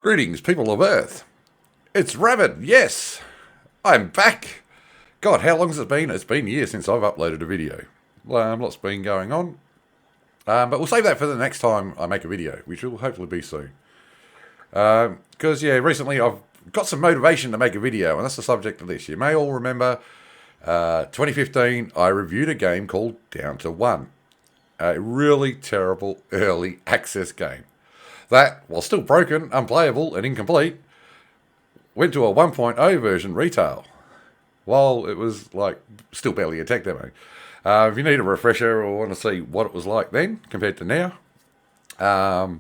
Greetings, people of Earth. It's Rabid, yes! I'm back! God, how long has it been? It's been years since I've uploaded a video. Lots been going on. But we'll save that for the next time I make a video, which will hopefully be soon. Because, recently I've got some motivation to make a video, and that's the subject of this. You may all remember 2015, I reviewed a game called Down to One. A really terrible early access game. That, while still broken, unplayable, and incomplete, went to a 1.0 version retail, while it was, still barely a tech demo. If you need a refresher or want to see what it was like then, compared to now, go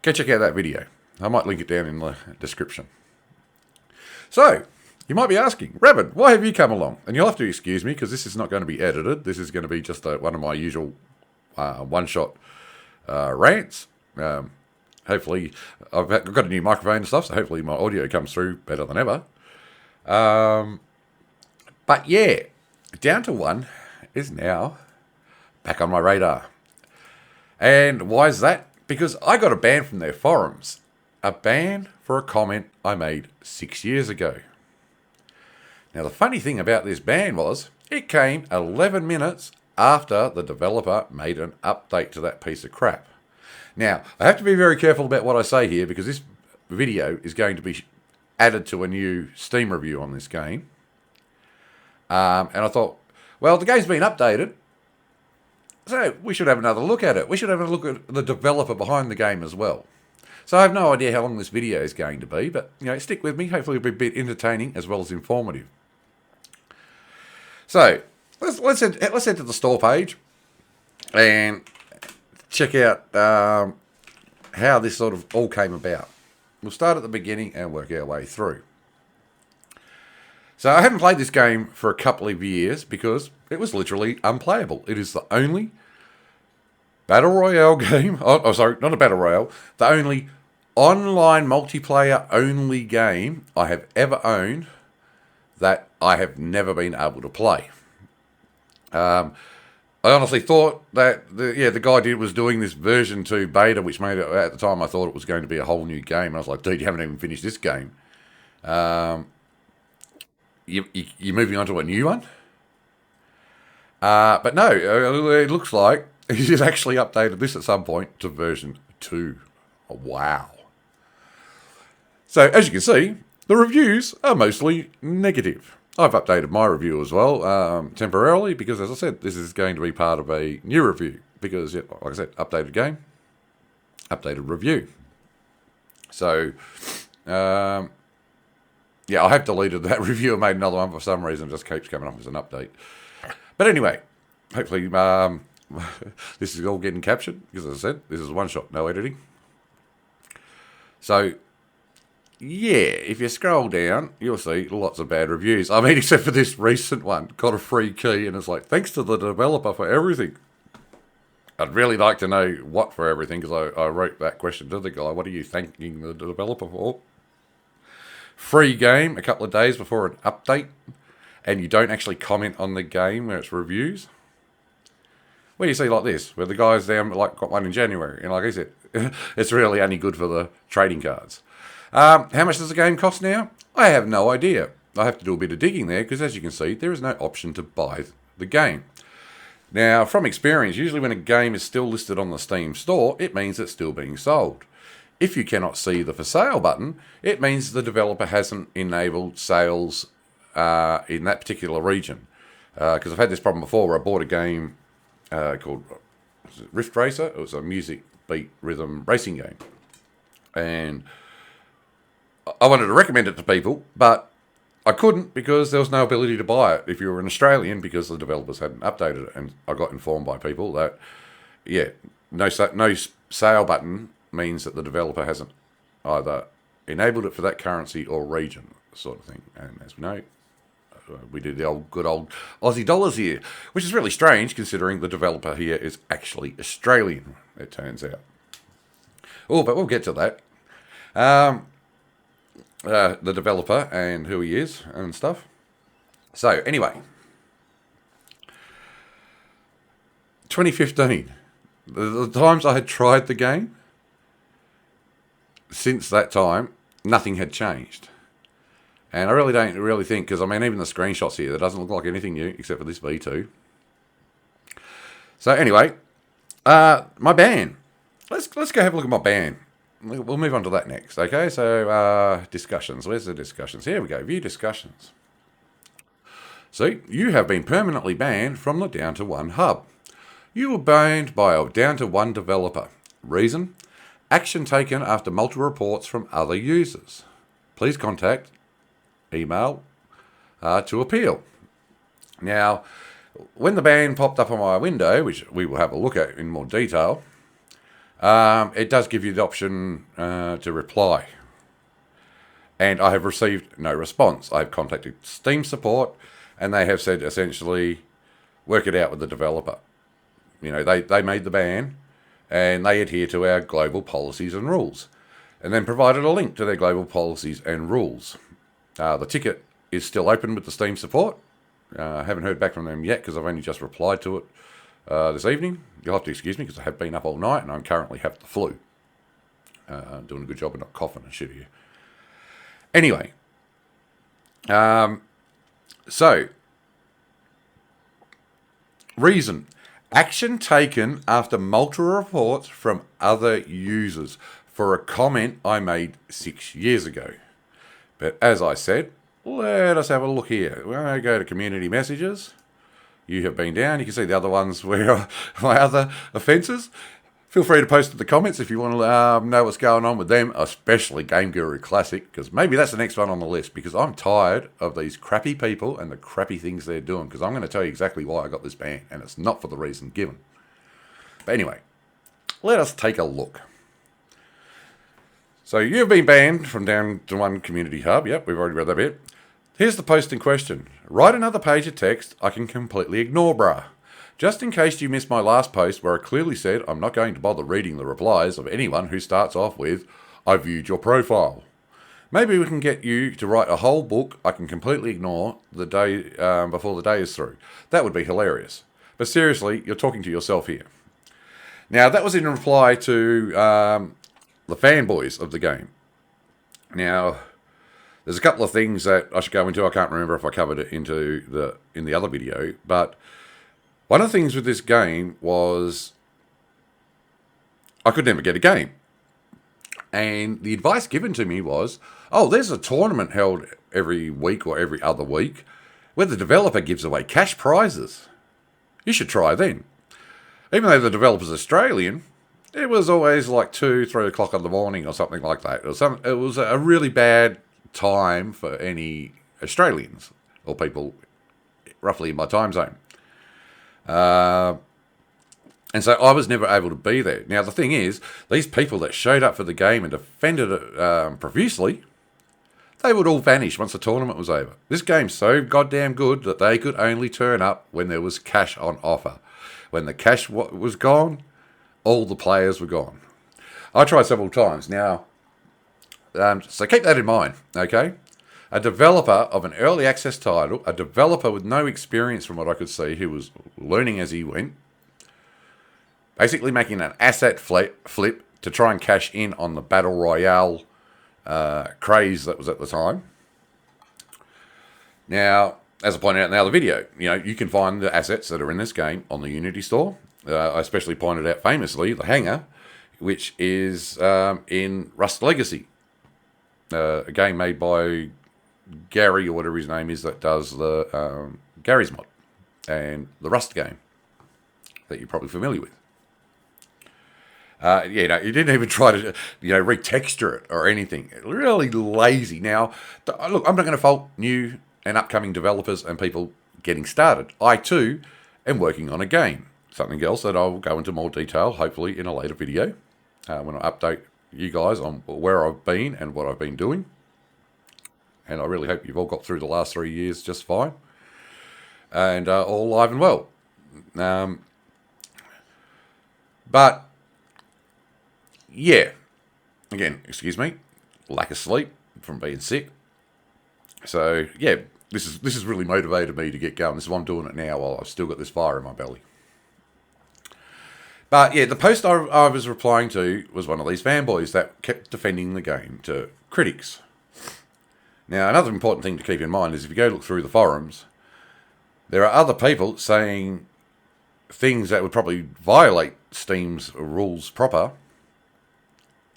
check out that video. I might link it down in the description. So, you might be asking, Rabid, why have you come along? And you'll have to excuse me, because this is not going to be edited. This is going to be just one of my usual one-shot rants. Hopefully, I've got a new microphone and stuff, so hopefully my audio comes through better than ever. But yeah, Down to One is now back on my radar. And why is that? Because I got a ban from their forums. A ban for a comment I made 6 years ago. Now, the funny thing about this ban was, it came 11 minutes after the developer made an update to that piece of crap. Now, I have to be very careful about what I say here, because this video is going to be added to a new Steam review on this game. And I thought, well, the game's been updated, so we should have another look at it. We should have a look at the developer behind the game as well. So I have no idea how long this video is going to be, but stick with me. Hopefully it'll be a bit entertaining as well as informative. So let's head to the store page and check out how this sort of all came about. We'll start at the beginning and work our way through. So I haven't played this game for a couple of years because it was literally unplayable. It is the only Battle Royale game, sorry, not a Battle Royale, the only online multiplayer only game I have ever owned that I have never been able to play. I honestly thought that the guy was doing this version 2 beta, which made it, at the time I thought it was going to be a whole new game. And I was like, dude, you haven't even finished this game. You're moving on to a new one? But no, it looks like he's actually updated this at some point to version 2. Oh, wow. So, as you can see, the reviews are mostly negative. I've updated my review as well, temporarily, because, as I said, this is going to be part of a new review. Because, like I said, updated game, updated review. So, I have deleted that review and made another one for some reason. It just keeps coming up as an update. But anyway, hopefully this is all getting captured, because, as I said, this is one shot, no editing. So, if you scroll down, you'll see lots of bad reviews. I mean, except for this recent one. Got a free key, and it's like, thanks to the developer for everything. I'd really like to know what for everything, because I wrote that question to the guy. What are you thanking the developer for? Free game a couple of days before an update, and you don't actually comment on the game where it's reviews. Where you see like this, where the guy's down, got one in January, and like I said, it's really only good for the trading cards. How much does the game cost now? I have no idea. I have to do a bit of digging there, because as you can see, there is no option to buy the game. Now, from experience, usually when a game is still listed on the Steam store, it means it's still being sold. If you cannot see the for sale button, it means the developer hasn't enabled sales in that particular region. Because I've had this problem before where I bought a game called Rift Racer. It was a music, beat, rhythm racing game. And I wanted to recommend it to people, but I couldn't because there was no ability to buy it if you were an Australian, because the developers hadn't updated it. And I got informed by people that, no sale button means that the developer hasn't either enabled it for that currency or region, sort of thing. And as we know, we did the good old Aussie dollars here, which is really strange considering the developer here is actually Australian, it turns out. Oh, but we'll get to that. The developer and who he is and stuff. So, anyway. 2015. The times I had tried the game, since that time, nothing had changed. And I really don't really think, because I mean, even the screenshots here, that doesn't look like anything new except for this V2. So anyway, my ban. Let's go have a look at my ban. We'll move on to that next. Okay, so discussions. Where's the discussions? Here we go. View discussions. See, you have been permanently banned from the Down to One hub. You were banned by a Down to One developer. Reason? Action taken after multiple reports from other users. Please contact email to appeal. Now, when the ban popped up on my window, which we will have a look at in more detail, it does give you the option to reply. And I have received no response. I've contacted Steam support, and they have said essentially, work it out with the developer. You know, they made the ban, and they adhere to our global policies and rules, and then provided a link to their global policies and rules. The ticket is still open with the Steam support. I haven't heard back from them yet because I've only just replied to it this evening. You'll have to excuse me because I have been up all night and I currently have the flu. Doing a good job of not coughing and shit here. Anyway, so, reason. Action taken after multiple reports from other users for a comment I made 6 years ago. But as I said, let us have a look here. When I go to community messages, you have been down. You can see the other ones where my other offences. Feel free to post in the comments if you want to know what's going on with them, especially Game Guru Classic, because maybe that's the next one on the list, because I'm tired of these crappy people and the crappy things they're doing, because I'm going to tell you exactly why I got this ban, and it's not for the reason given. But anyway, let us take a look. So you've been banned from Down to One Community Hub. Yep, we've already read that bit. Here's the post in question. Write another page of text I can completely ignore, brah. Just in case you missed my last post where I clearly said I'm not going to bother reading the replies of anyone who starts off with, I viewed your profile. Maybe we can get you to write a whole book I can completely ignore the day before the day is through. That would be hilarious. But seriously, you're talking to yourself here. Now, that was in reply to the fanboys of the game. Now, there's a couple of things that I should go into. I can't remember if I covered it in the other video, but one of the things with this game was I could never get a game. And the advice given to me was, oh, there's a tournament held every week or every other week where the developer gives away cash prizes. You should try then. Even though the developer's Australian, it was always like 2, 3 o'clock in the morning or something like that. It was a really bad time for any Australians or people roughly in my time zone. And so I was never able to be there. Now, the thing is, these people that showed up for the game and defended it profusely, they would all vanish once the tournament was over. This game's so goddamn good that they could only turn up when there was cash on offer. When the cash was gone, all the players were gone. I tried several times. Now, so keep that in mind, okay? A developer of an early access title, a developer with no experience from what I could see, who was learning as he went, basically making an asset flip to try and cash in on the Battle Royale craze that was at the time. Now, as I pointed out in the other video, you can find the assets that are in this game on the Unity store. I especially pointed out famously the hangar, which is in Rust Legacy, a game made by Gary, or whatever his name is, that does the Gary's mod and the Rust game that you're probably familiar with. You didn't even try to, retexture it or anything. Really lazy. Now, look, I'm not going to fault new and upcoming developers and people getting started. I, too, am working on a game. Something else that I'll go into more detail, hopefully, in a later video, when I update you guys on where I've been and what I've been doing. And I really hope you've all got through the last 3 years just fine. And all alive and well. But, yeah. Again, excuse me. Lack of sleep from being sick. So, yeah. This has really motivated me to get going. This is why I'm doing it now while I've still got this fire in my belly. But yeah, the post I was replying to was one of these fanboys that kept defending the game to critics. Now, another important thing to keep in mind is if you go look through the forums, there are other people saying things that would probably violate Steam's rules proper.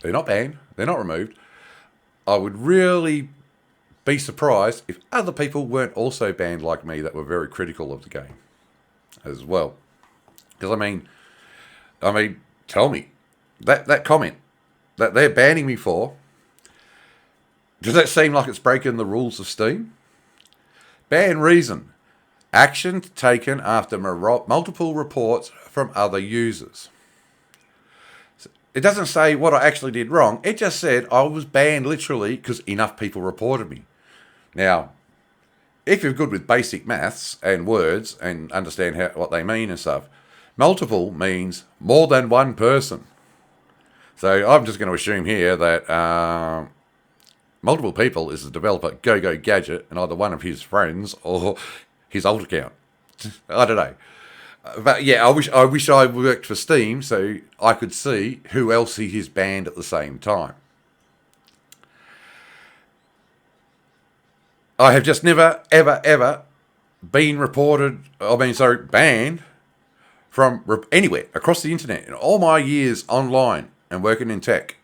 They're not banned. They're not removed. I would really be surprised if other people weren't also banned like me that were very critical of the game as well. Because, I mean, tell me, that comment that they're banning me for, does that seem like it's breaking the rules of Steam? Ban reason: action taken after multiple reports from other users. It doesn't say what I actually did wrong. It just said I was banned literally because enough people reported me. Now, if you're good with basic maths and words and understand what they mean and stuff, multiple means more than one person. So I'm just going to assume here that multiple people is the developer Gadget and either one of his friends or his old account. I don't know. But yeah, I wish I worked for Steam so I could see who else he has banned at the same time. I have just never, ever been banned from anywhere across the internet. In all my years online and working in tech,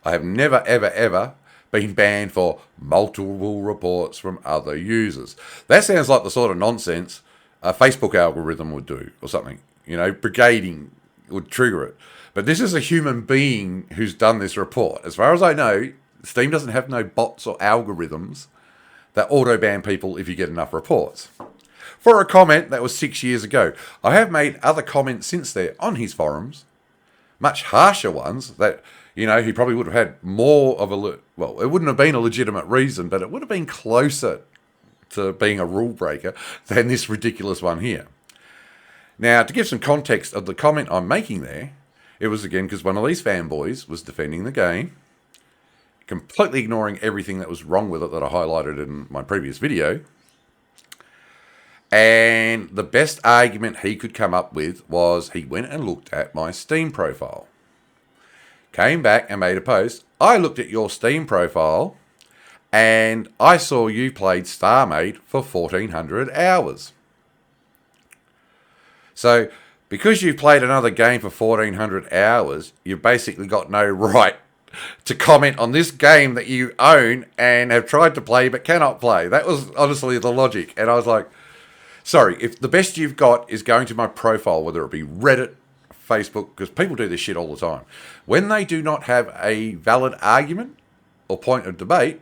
I have never, ever been banned for multiple reports from other users. That sounds like the sort of nonsense a Facebook algorithm would do or something. You know, brigading would trigger it. But this is a human being who's done this report. As far as I know, Steam doesn't have no bots or algorithms that auto-ban people if you get enough reports. For a comment that was 6 years ago, I have made other comments since there on his forums, much harsher ones that, you know, he probably would have had more of it wouldn't have been a legitimate reason, but it would have been closer to being a rule breaker than this ridiculous one here. Now, to give some context of the comment I'm making there, it was again because one of these fanboys was defending the game, completely ignoring everything that was wrong with it that I highlighted in my previous video. And the best argument he could come up with was he went and looked at my Steam profile. Came back and made a post. I looked at your Steam profile and I saw you played StarMade for 1,400 hours. So, because you've played another game for 1,400 hours, you've basically got no right to comment on this game that you own and have tried to play but cannot play. That was honestly the logic. And I was like, sorry, if the best you've got is going to my profile, whether it be Reddit, Facebook, because people do this shit all the time. When they do not have a valid argument or point of debate,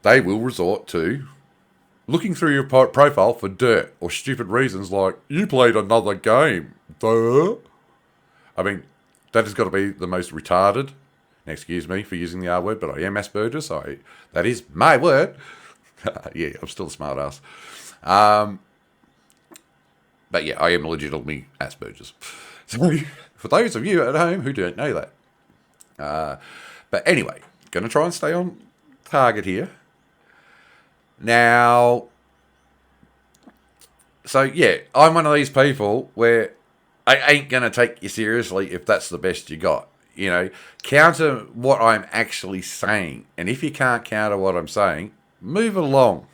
they will resort to looking through your profile for dirt or stupid reasons like, you played another game. Duh. I mean, that has got to be the most retarded. Excuse me for using the R word, but I am Asperger's, so that is my word. Yeah, I'm still a smart ass. But yeah, I am legitimately Asperger's. So, for those of you at home who don't know that. But anyway, going to try and stay on target here. Now, so yeah, I'm one of these people where I ain't going to take you seriously if that's the best you got. You know, counter what I'm actually saying. And if you can't counter what I'm saying, move along.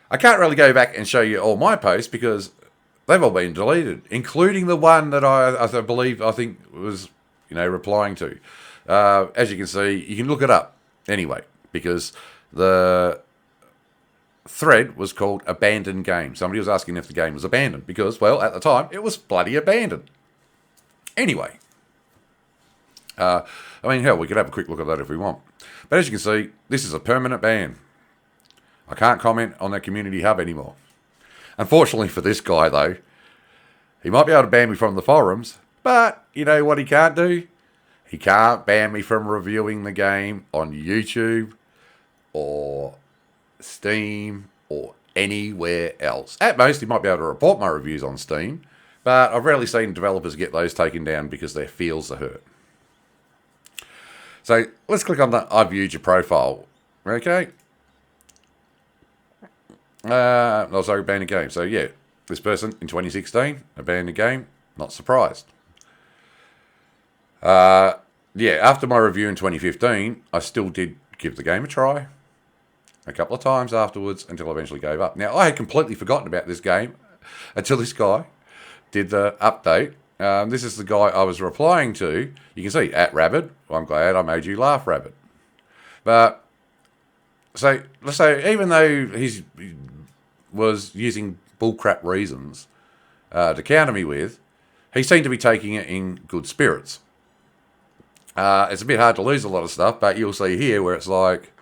I can't really go back and show you all my posts because they've all been deleted, including the one that I think was, you know, replying to. As you can see, you can look it up anyway, because the thread was called Abandoned Game. Somebody was asking if the game was abandoned because, well, at the time, it was bloody abandoned. Anyway. I mean, hell, we could have a quick look at that if we want. But as you can see, this is a permanent ban. I can't comment on that community hub anymore. Unfortunately for this guy, though, he might be able to ban me from the forums, but you know what he can't do? He can't ban me from reviewing the game on YouTube or Steam or anywhere else. At most, he might be able to report my reviews on Steam, but I've rarely seen developers get those taken down because their feels are hurt. So let's click on the I viewed your profile. Okay. Sorry, abandoned game. So yeah, this person in 2016 abandoned game. Not surprised. Yeah, after my review in 2015, I still did give the game a try a couple of times afterwards until I eventually gave up. Now, I had completely forgotten about this game until this guy did the update. This is the guy I was replying to. You can see, at Rabid. Well, I'm glad I made you laugh, Rabid. But, so, let's say, even though he was using bullcrap reasons to counter me with, he seemed to be taking it in good spirits. It's a bit hard to lose a lot of stuff, but you'll see here where it's like,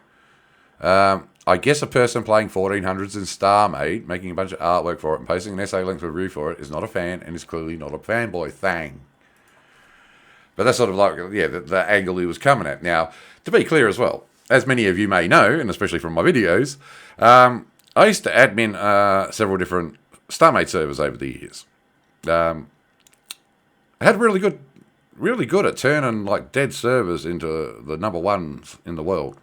I guess a person playing 1400s in StarMade, making a bunch of artwork for it and posting an essay-length review for it is not a fan and is clearly not a fanboy thing. But that's sort of like, yeah, the angle he was coming at. Now, to be clear as well, as many of you may know, and especially from my videos, I used to admin several different StarMade servers over the years. I had really good at turning like dead servers into the number ones in the world.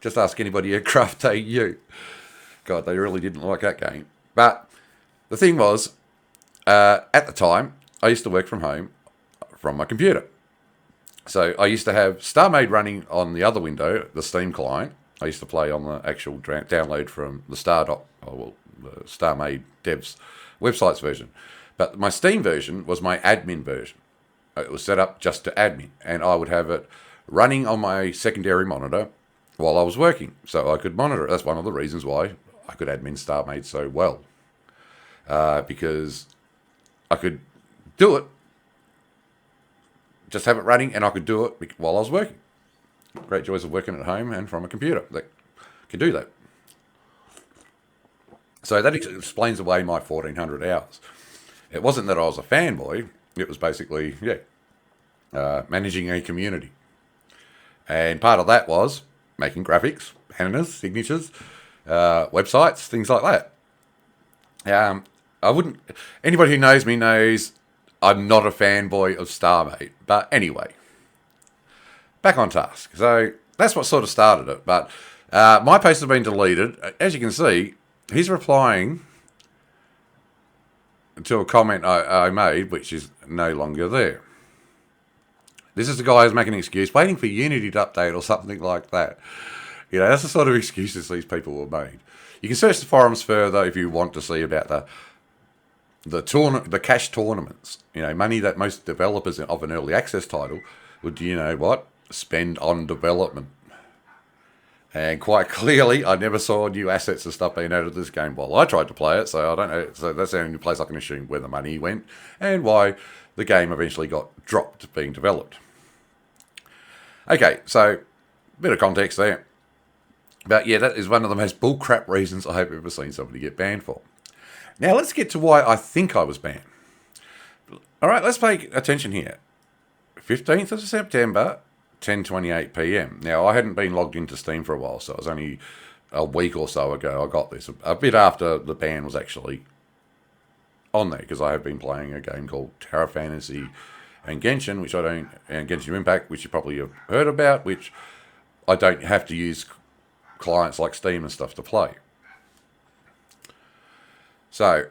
Just ask anybody at Craft AU. God, they really didn't like that game. But the thing was, at the time, I used to work from home from my computer. So I used to have StarMade running on the other window, the Steam client. I used to play on the actual download from the the StarMade devs websites version. But my Steam version was my admin version. It was set up just to admin, and I would have it running on my secondary monitor while I was working, so I could monitor it. That's one of the reasons why I could admin StarMade so well, because I could do it, just have it running, and I could do it while I was working. Great joys of working at home and from a computer that can do that. So that explains away my 1400 hours. It wasn't that I was a fanboy. It was basically, managing a community. And part of that was making graphics, banners, signatures, websites, things like that. Anybody who knows me knows I'm not a fanboy of StarMade. But anyway, back on task. So that's what sort of started it. But my post has been deleted. As you can see, he's replying to a comment I made, which is no longer there. This is the guy who's making an excuse, waiting for Unity to update or something like that. You know, that's the sort of excuses these people were made. You can search the forums further if you want to see about the cash tournaments. You know, money that most developers of an early access title would, spend on development. And quite clearly, I never saw new assets and stuff being added to this game while I tried to play it, so I don't know. So that's the only place I can assume where the money went and why the game eventually got dropped being developed. Okay, so a bit of context there. But yeah, that is one of the most bullcrap reasons I've ever seen somebody get banned for. Now let's get to why I think I was banned. All right, let's pay attention here. 15th of September, 10:28 p.m. Now, I hadn't been logged into Steam for a while, so it was only a week or so ago I got this. A bit after the ban was actually on there, because I have been playing a game called Terra Fantasy and Genshin, and Genshin Impact, which you probably have heard about, which I don't have to use clients like Steam and stuff to play. So,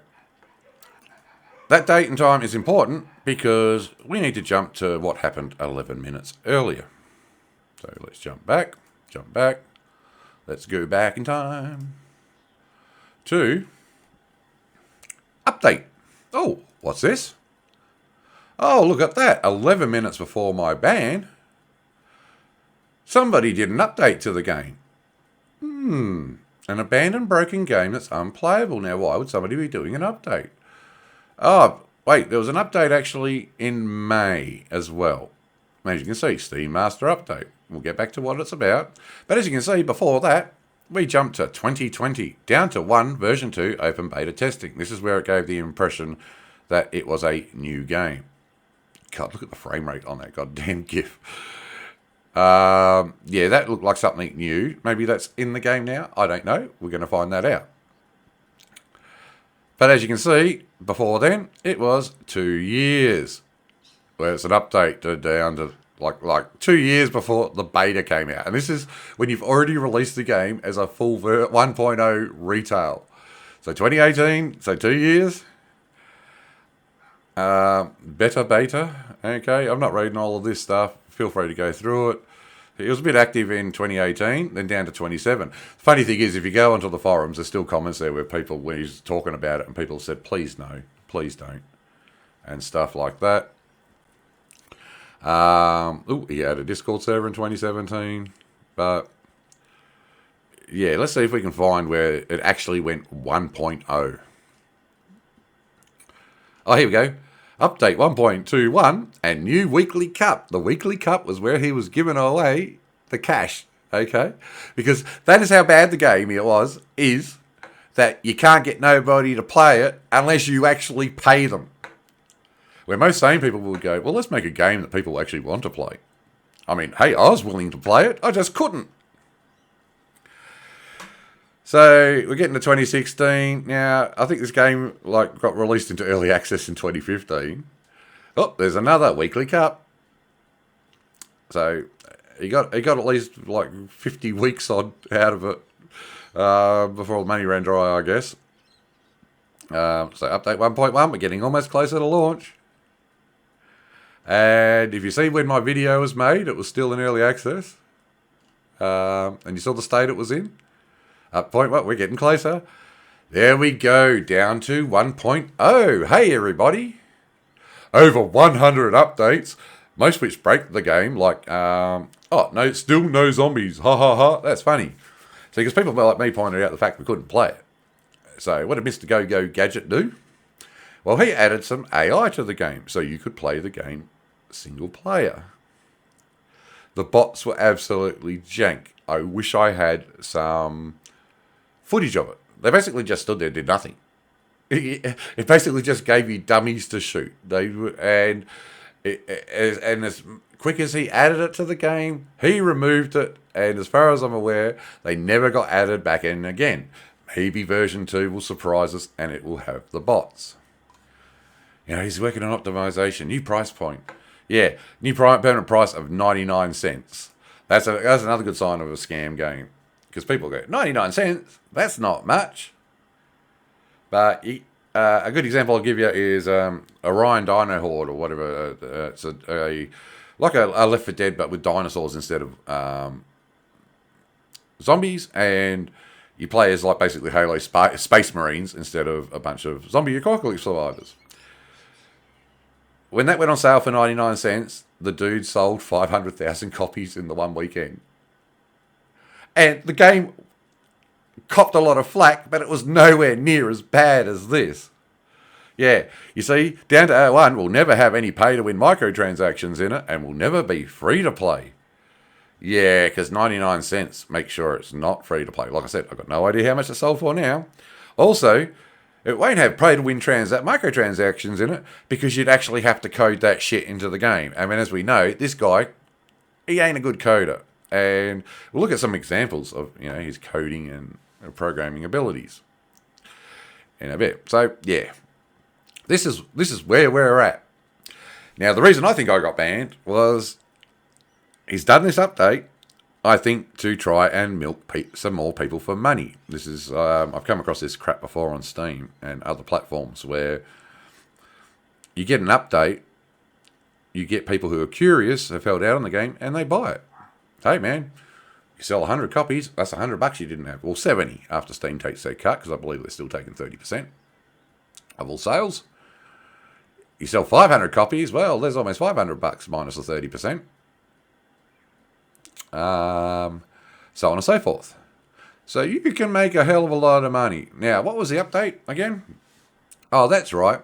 that date and time is important because we need to jump to what happened 11 minutes earlier. So let's jump back. Let's go back in time to update. Oh, what's this? Oh, look at that. 11 minutes before my ban, somebody did an update to the game. An abandoned broken game that's unplayable. Now, why would somebody be doing an update? Oh, wait, there was an update actually in May as well. As you can see, Steam Master Update. We'll get back to what it's about. But as you can see, before that, we jumped to 2020, down to version 2, open beta testing. This is where it gave the impression that it was a new game. God, look at the frame rate on that goddamn GIF. Yeah, that looked like something new. Maybe that's in the game now. I don't know. We're going to find that out. But as you can see, before then, it was 2 years. Where it's an update down to like 2 years before the beta came out. And this is when you've already released the game as a full 1.0 retail. So 2018, so 2 years. Better beta. Okay, I'm not reading all of this stuff. Feel free to go through it. It was a bit active in 2018, then down to 27. Funny thing is, if you go onto the forums, there's still comments there where people, when he's talking about it, and people said, please no, please don't, and stuff like that. He had a Discord server in 2017, but yeah, let's see if we can find where it actually went 1.0. Oh, here we go. Update 1.21 and new weekly cup. The weekly cup was where he was giving away the cash, okay? Because that is how bad the game is that you can't get nobody to play it unless you actually pay them. Where most sane people would go, well, let's make a game that people actually want to play. I mean, hey, I was willing to play it, I just couldn't. So we're getting to 2016 now. I think this game got released into early access in 2015. Oh, there's another weekly cup. So he got at least 50 weeks out of it before the money ran dry, I guess. So update 1.1, we're getting almost closer to launch. And if you see when my video was made, it was still in early access. And you saw the state it was in. Point what? We're getting closer. There we go, down to 1.0. Hey, everybody. Over 100 updates, most of which break the game, still no zombies. Ha ha ha. That's funny. So, because people like me pointed out the fact we couldn't play it. So, what did Mr. Go Gadget do? Well, he added some AI to the game, so you could play the game single player. The bots were absolutely jank. I wish I had some footage of it. They basically just stood there, did nothing. It basically just gave you dummies to shoot. And as quick as he added it to the game, he removed it. And as far as I'm aware, they never got added back in again. Maybe version 2 will surprise us and it will have the bots. You know, he's working on optimization. New price point. Yeah, new permanent price of 99 cents. That's another good sign of a scam game. Because people go, 99 cents? That's not much. But a good example I'll give you is Orion Dino Horde or whatever. It's a Left 4 Dead, but with dinosaurs instead of zombies. And you play as basically Halo Space Marines instead of a bunch of zombie apocalypse survivors. When that went on sale for 99 cents, the dude sold 500,000 copies in the one weekend. And the game copped a lot of flack, but it was nowhere near as bad as this. Yeah, you see, down to 01 will never have any pay-to-win microtransactions in it and will never be free-to-play. Yeah, because 99 cents, make sure it's not free-to-play. Like I said, I've got no idea how much it sold for now. Also, it won't have pay-to-win microtransactions in it because you'd actually have to code that shit into the game. I mean, as we know, this guy, he ain't a good coder. And we'll look at some examples of, his coding and programming abilities in a bit. So, yeah, this is where we're at. Now, the reason I think I got banned was he's done this update, I think, to try and milk some more people for money. This is I've come across this crap before on Steam and other platforms where you get an update, you get people who are curious, have held out on the game, and they buy it. Hey, man, you sell 100 copies, that's $100 you didn't have. Well, 70 after Steam takes their cut, because I believe they're still taking 30% of all sales. You sell 500 copies, well, there's almost $500 minus the 30%. So on and so forth. So you can make a hell of a lot of money. Now, what was the update again? Oh, that's right.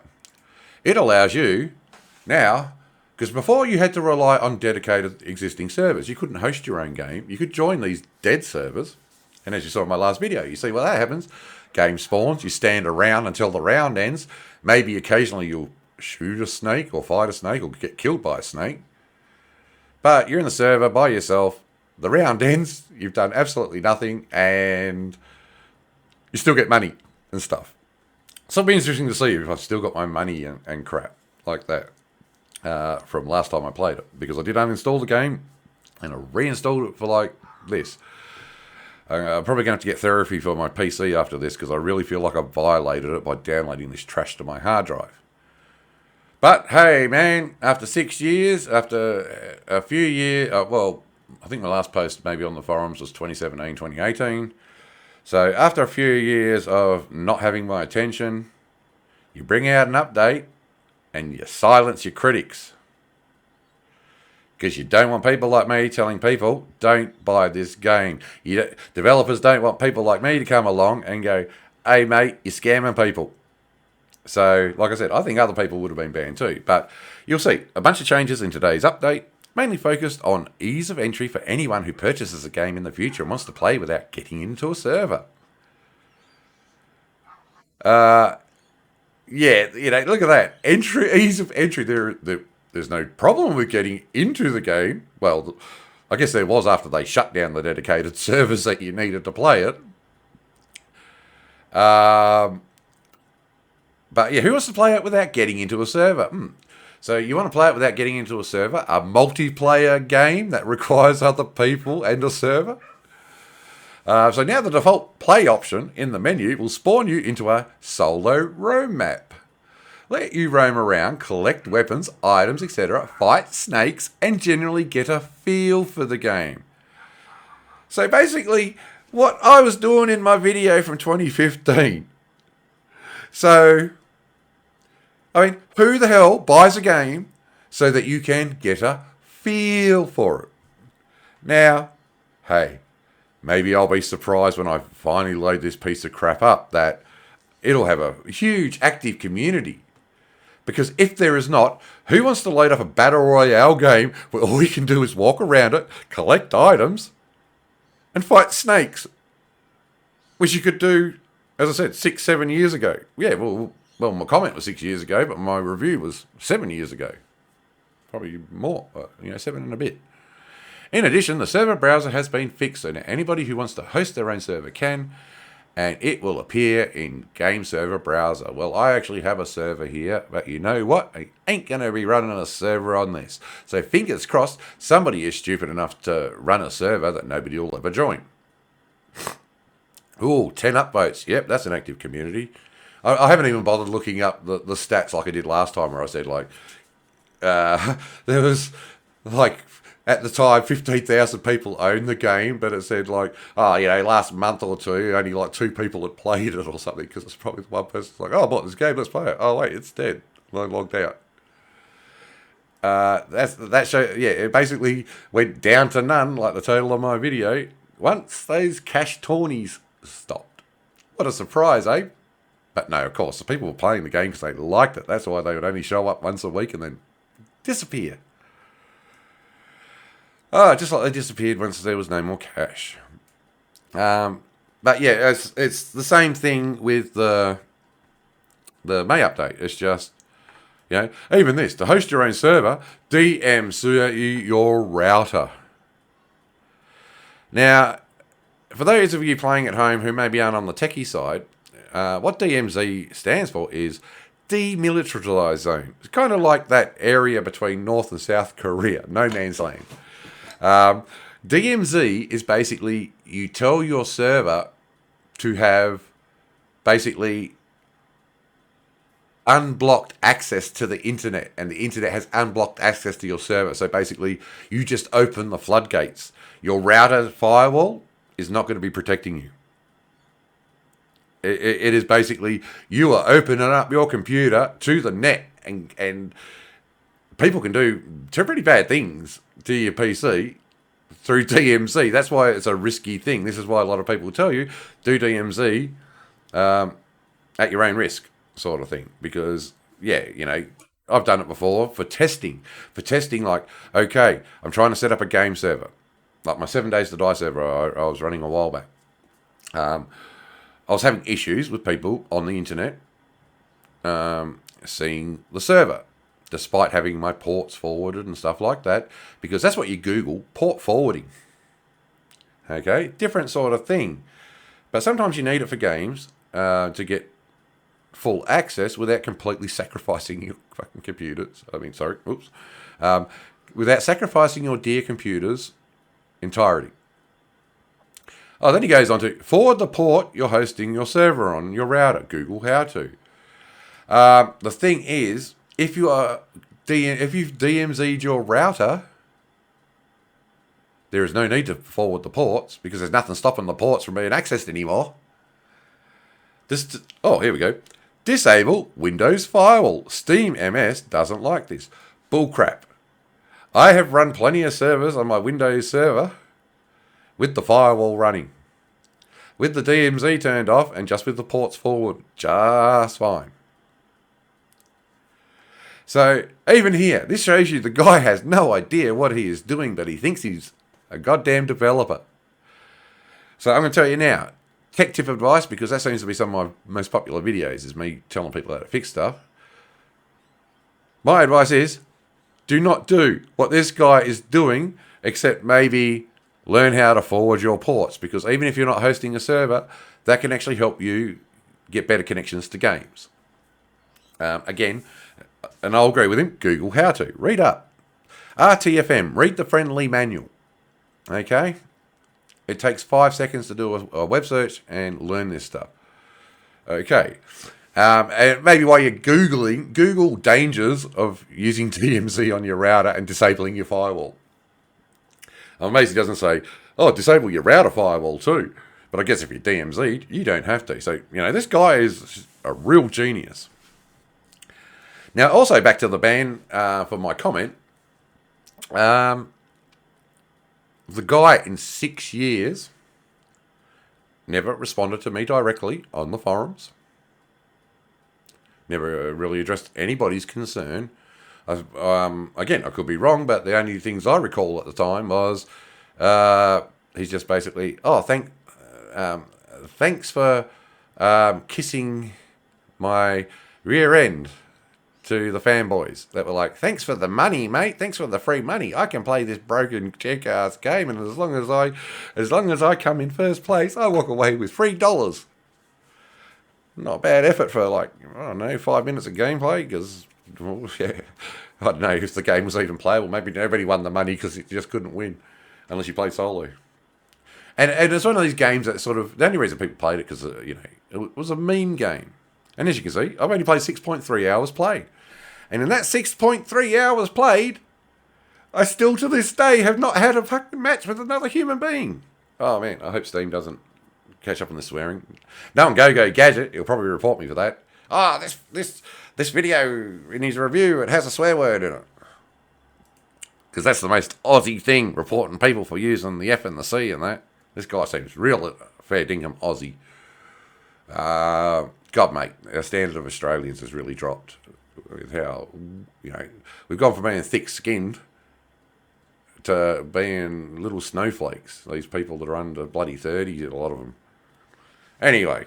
It allows you now, because before you had to rely on dedicated existing servers. You couldn't host your own game. You could join these dead servers. And as you saw in my last video, you see, well, that happens. Game spawns. You stand around until the round ends. Maybe occasionally you'll shoot a snake or fight a snake or get killed by a snake. But you're in the server by yourself. The round ends. You've done absolutely nothing. And you still get money and stuff. So it'll be interesting to see if I've still got my money and crap like that. From last time I played it, because I did uninstall the game and I reinstalled it for like this. I'm probably going to have to get therapy for my PC after this because I really feel like I violated it by downloading this trash to my hard drive. But hey, man, after 6 years, after a few years, well, I think my last post maybe on the forums was 2017, 2018. So after a few years of not having my attention, you bring out an update and you silence your critics. Because you don't want people like me telling people, don't buy this game. Developers don't want people like me to come along and go, hey, mate, you're scamming people. So, like I said, I think other people would have been banned too. But you'll see a bunch of changes in today's update, mainly focused on ease of entry for anyone who purchases a game in the future and wants to play without getting into a server. Yeah, look at that. Ease of entry. There's no problem with getting into the game. Well, I guess there was after they shut down the dedicated servers that you needed to play it. But yeah, who wants to play it without getting into a server? So you want to play it without getting into a server? A multiplayer game that requires other people and a server? So now the default play option in the menu will spawn you into a solo roam map. Let you roam around, collect weapons, items, etc., fight snakes, and generally get a feel for the game. So basically, what I was doing in my video from 2015. So, I mean, who the hell buys a game so that you can get a feel for it? Now, hey, maybe I'll be surprised when I finally load this piece of crap up that it'll have a huge active community. Because if there is not, who wants to load up a battle royale game where all you can do is walk around it, collect items, and fight snakes? Which you could do, as I said, 6-7 years ago. Yeah, well, my comment was 6 years ago, but my review was 7 years ago. Probably more, 7 and a bit. In addition, the server browser has been fixed, so now anybody who wants to host their own server can, and it will appear in Game Server Browser. Well, I actually have a server here, but you know what? I ain't going to be running a server on this. So fingers crossed, somebody is stupid enough to run a server that nobody will ever join. Ooh, 10 upvotes. Yep, that's an active community. I haven't even bothered looking up the stats like I did last time, where I said, there was, at the time, 15,000 people owned the game, but it said, last month or two, only 2 people had played it or something, because it's probably one person's like, oh, I bought this game, let's play it. Oh, wait, it's dead. I logged out. That show, it basically went down to none, like the title of my video, once those cash tourneys stopped. What a surprise, eh? But no, of course, the people were playing the game because they liked it. That's why they would only show up once a week and then disappear. Oh, just like they disappeared once there was no more cash. But yeah, it's the same thing with the May update. It's just, even this, to host your own server, DMZ your router. Now, for those of you playing at home who maybe aren't on the techie side, what DMZ stands for is Demilitarized Zone. It's kind of like that area between North and South Korea, no man's land. DMZ is basically, you tell your server to have basically unblocked access to the internet, and the internet has unblocked access to your server. So basically, you just open the floodgates. Your router firewall is not going to be protecting you. It is basically, you are opening up your computer to the net, and people can do pretty bad things to your PC through DMZ. That's why it's a risky thing. This is why a lot of people will tell you, do DMZ at your own risk, sort of thing. Because, I've done it before for testing. Okay, I'm trying to set up a game server. Like my 7 Days to Die server I was running a while back. I was having issues with people on the internet seeing the server, despite having my ports forwarded and stuff like that, because that's what you Google, port forwarding. Okay, different sort of thing. But sometimes you need it for games to get full access without completely sacrificing your fucking computers. Without sacrificing your dear computer's entirety. Oh, then he goes on to forward the port you're hosting your server on your router. Google how to. The thing is, if you've DMZ'd your router, there is no need to forward the ports because there's nothing stopping the ports from being accessed anymore. Here we go. Disable Windows Firewall. Steam MS doesn't like this. Bullcrap. I have run plenty of servers on my Windows server with the firewall running, with the DMZ turned off and just with the ports forward. Just fine. So even here, this shows you the guy has no idea what he is doing, but he thinks he's a goddamn developer. So I'm going to tell you now, tech tip advice, because that seems to be some of my most popular videos, is me telling people how to fix stuff. My advice is, do not do what this guy is doing, except maybe learn how to forward your ports, because even if you're not hosting a server, that can actually help you get better connections to games. Again, and I'll agree with him, Google how to. Read up. RTFM, read the friendly manual. Okay? It takes 5 seconds to do a web search and learn this stuff. Okay. And maybe while you're Googling, Google dangers of using DMZ on your router and disabling your firewall. I'm amazed he doesn't say, disable your router firewall too. But I guess if you're DMZ'd, you don't have to. So, this guy is a real genius. Now, also back to the ban for my comment. The guy in 6 years never responded to me directly on the forums. Never really addressed anybody's concern. Again, I could be wrong, but the only things I recall at the time was he's just basically, thanks for kissing my rear end to the fanboys that were like, thanks for the money, mate. Thanks for the free money. I can play this broken check-ass game, and as long as I come in first place, I walk away with $3. Not a bad effort for 5 minutes of gameplay, because I don't know if the game was even playable. Maybe nobody won the money because it just couldn't win unless you played solo. And it's one of these games that sort of, the only reason people played it because it was a meme game. And as you can see, I've only played 6.3 hours played. And in that 6.3 hours played, I still to this day have not had a fucking match with another human being. Oh man, I hope Steam doesn't catch up on the swearing. No one go Gadget, he'll probably report me for that. This video in his review, it has a swear word in it. Because that's the most Aussie thing, reporting people for using the F and the C and that. This guy seems real fair dinkum Aussie. God, mate, our standard of Australians has really dropped. With how, we've gone from being thick-skinned to being little snowflakes. These people that are under bloody 30, a lot of them. Anyway,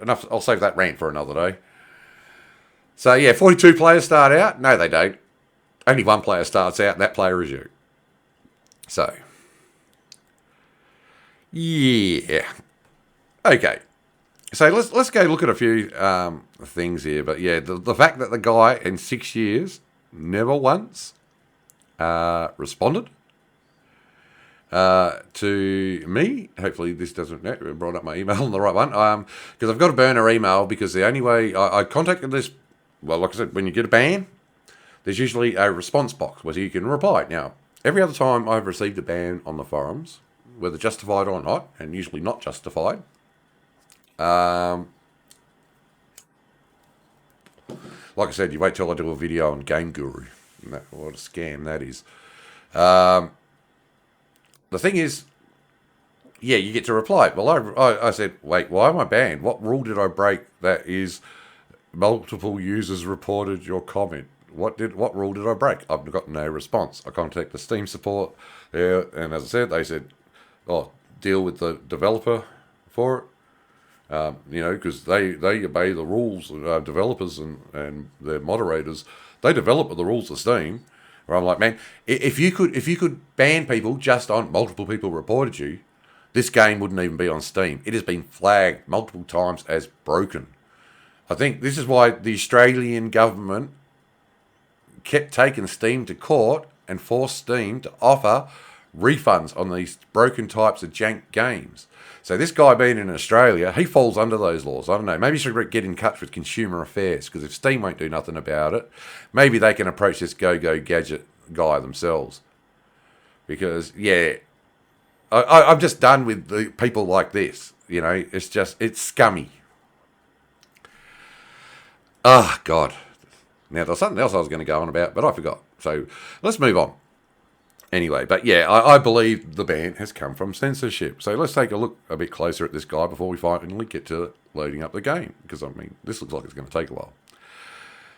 enough. I'll save that rant for another day. So, yeah, 42 players start out. No, they don't. Only one player starts out, and that player is you. So, yeah. Okay. So let's go look at a few things here. But yeah, the fact that the guy in 6 years never once responded to me. Hopefully this doesn't brought up my email on the right one. Because I've got a burner email because the only way I contacted this, well, like I said, when you get a ban, there's usually a response box where you can reply. Now, every other time I've received a ban on the forums, whether justified or not, and usually not justified, like I said, you wait till I do a video on Game Guru. What a scam that is. The thing is, yeah, you get to reply. Well, I said, wait, why am I banned? What rule did I break that is multiple users reported your comment? What rule did I break? I've got no response. I contacted the Steam support there, and as I said, they said, deal with the developer for it. Because they obey the rules, developers and their moderators, they develop the rules of Steam. Where I'm like, man, if you could ban people just on multiple people reported you, this game wouldn't even be on Steam. It has been flagged multiple times as broken. I think this is why the Australian government kept taking Steam to court and forced Steam to offer refunds on these broken types of jank games. So this guy being in Australia, he falls under those laws. I don't know. Maybe you should get in touch with Consumer Affairs, because if Steam won't do nothing about it, maybe they can approach this Gadget guy themselves. Because, yeah, I'm just done with the people like this. You know, it's scummy. Oh, God. Now, there's something else I was going to go on about, but I forgot. So let's move on. Anyway, but yeah, I believe the ban has come from censorship. So let's take a look a bit closer at this guy before we finally get to loading up the game. Because, I mean, this looks like it's going to take a while.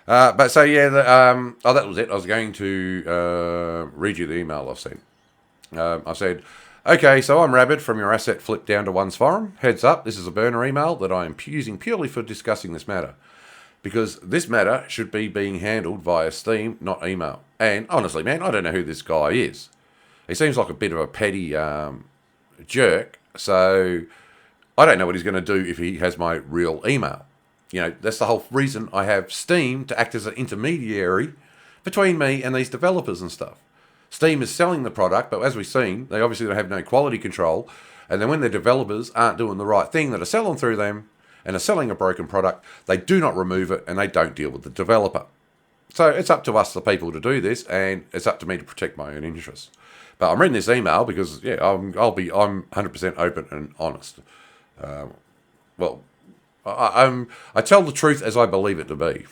But so, yeah, that was it. I was going to read you the email I've sent. I said, okay, so I'm Rabid from your asset flip down to one's forum. Heads up, this is a burner email that I am using purely for discussing this matter. Because this matter should be being handled via Steam, not email. And honestly, man, I don't know who this guy is. He seems like a bit of a petty jerk. So I don't know what he's going to do if he has my real email. You know, that's the whole reason I have Steam, to act as an intermediary between me and these developers and stuff. Steam is selling the product, but as we've seen, they obviously don't have no quality control. And then when their developers aren't doing the right thing that are selling through them, and are selling a broken product, they do not remove it and they don't deal with the developer. So it's up to us, the people, to do this, and it's up to me to protect my own interests. But I'm reading this email because, yeah, I'm 100% open and honest. I tell the truth as I believe it to be.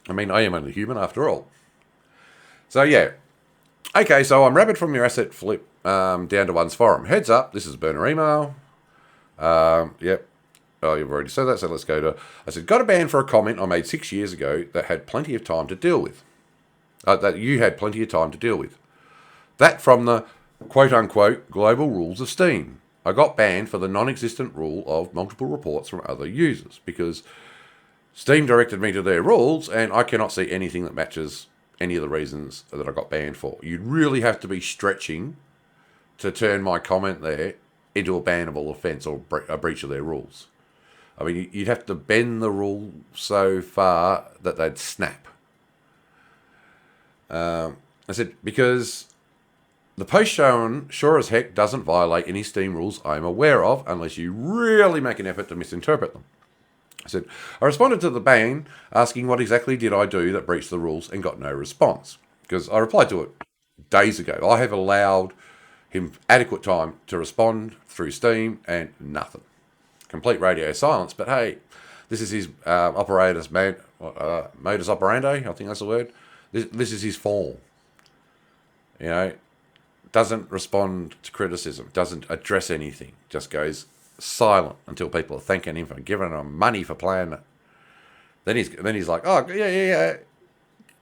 I mean, I am only human after all. So yeah, okay. So I'm Rabid from your asset flip down to one's forum. Heads up, this is a burner email. Yep. Oh, you've already said that, so let's go to... I said, got a ban for a comment I made 6 years ago that had plenty of time to deal with. That you had plenty of time to deal with. That from the quote-unquote global rules of Steam. I got banned for the non-existent rule of multiple reports from other users because Steam directed me to their rules and I cannot see anything that matches any of the reasons that I got banned for. You'd really have to be stretching to turn my comment there into a bannable offence or a breach of their rules. I mean, you'd have to bend the rule so far that they'd snap. I said, because the post shown sure as heck doesn't violate any Steam rules I'm aware of unless you really make an effort to misinterpret them. I said, I responded to the ban asking what exactly did I do that breached the rules and got no response. Because I replied to it days ago. I have allowed him adequate time to respond through Steam and nothing. Complete radio silence, but hey, this is his modus operandi, I think that's the word. This is his form. You know, doesn't respond to criticism, doesn't address anything, just goes silent until people are thanking him for giving them money for playing it. Then he's like, oh, yeah,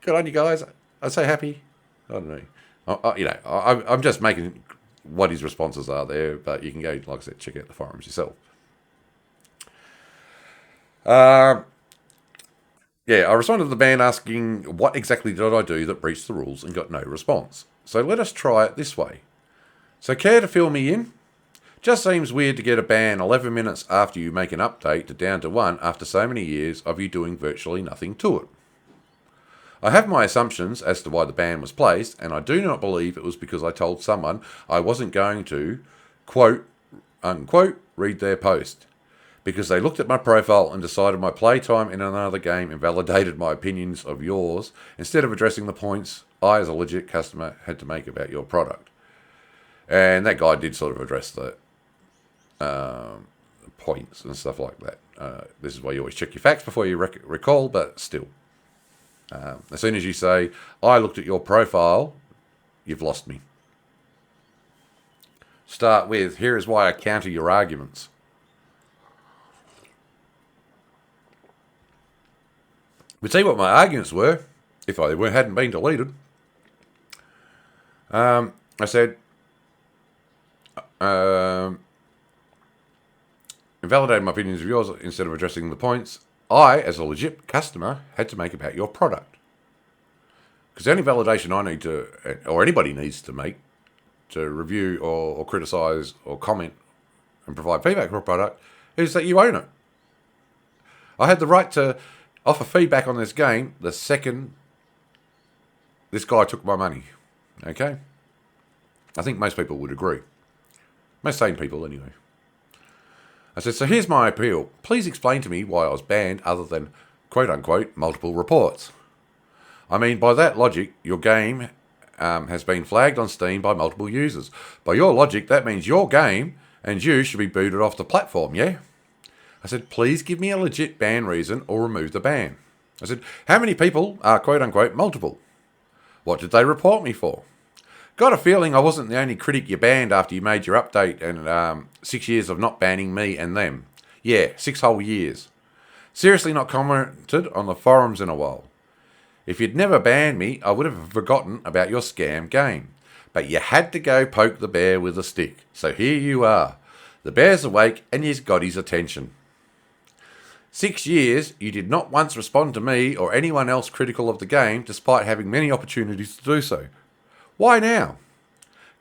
good on you guys, I'm so happy. I don't know. I'm just making what his responses are there, but you can go, like I said, check out the forums yourself. Yeah, I responded to the ban asking what exactly did I do that breached the rules and got no response. So let us try it this way. So care to fill me in? Just seems weird to get a ban 11 minutes after you make an update to down to 1 after so many years of you doing virtually nothing to it. I have my assumptions as to why the ban was placed, and I do not believe it was because I told someone I wasn't going to, quote, unquote, read their post. Because they looked at my profile and decided my playtime in another game invalidated my opinions of yours instead of addressing the points I, as a legit customer, had to make about your product. And that guy did sort of address the points and stuff like that. This is why you always check your facts before you recall, but still. As soon as you say, I looked at your profile, you've lost me. Start with, here is why I counter your arguments. But see what my arguments were, if I hadn't been deleted. I said, invalidated my opinions of yours instead of addressing the points I, as a legit customer, had to make about your product. Because the only validation I need to, or anybody needs to make, to review or criticise or comment and provide feedback for a product, is that you own it. I had the right to offer feedback on this game the second this guy took my money. Okay? I think most people would agree. Most sane people, anyway. I said, so here's my appeal. Please explain to me why I was banned other than, quote-unquote, multiple reports. I mean, by that logic, your game has been flagged on Steam by multiple users. By your logic, that means your game and you should be booted off the platform, yeah? I said, please give me a legit ban reason or remove the ban. I said, how many people are quote-unquote multiple? What did they report me for? Got a feeling I wasn't the only critic you banned after you made your update and 6 years of not banning me and them. Yeah, 6 whole years. Seriously not commented on the forums in a while. If you'd never banned me, I would have forgotten about your scam game. But you had to go poke the bear with a stick. So here you are. The bear's awake and you've got his attention. 6 years, you did not once respond to me or anyone else critical of the game, despite having many opportunities to do so. Why now?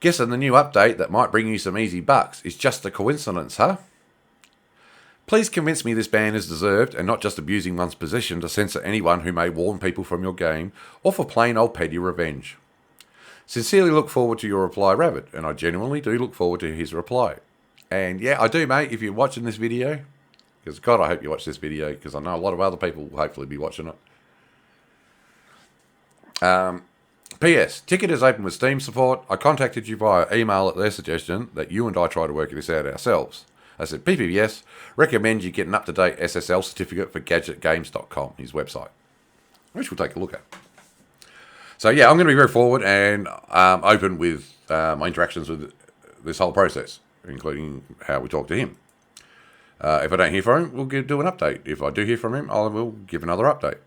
Guessing the new update that might bring you some easy bucks is just a coincidence, huh? Please convince me this ban is deserved and not just abusing one's position to censor anyone who may warn people from your game or for plain old petty revenge. Sincerely look forward to your reply, Rabid, and I genuinely do look forward to his reply. And yeah, I do, mate, if you're watching this video, because God, I hope you watch this video, because I know a lot of other people will hopefully be watching it. P.S. Ticket is open with Steam support. I contacted you via email at their suggestion that you and I try to work this out ourselves. I said, PPS, recommend you get an up-to-date SSL certificate for GadgetGames.com, his website, which we'll take a look at. So yeah, I'm going to be very forward and open with my interactions with this whole process, including how we talk to him. If I don't hear from him, we'll do an update. If I do hear from him, I will give another update.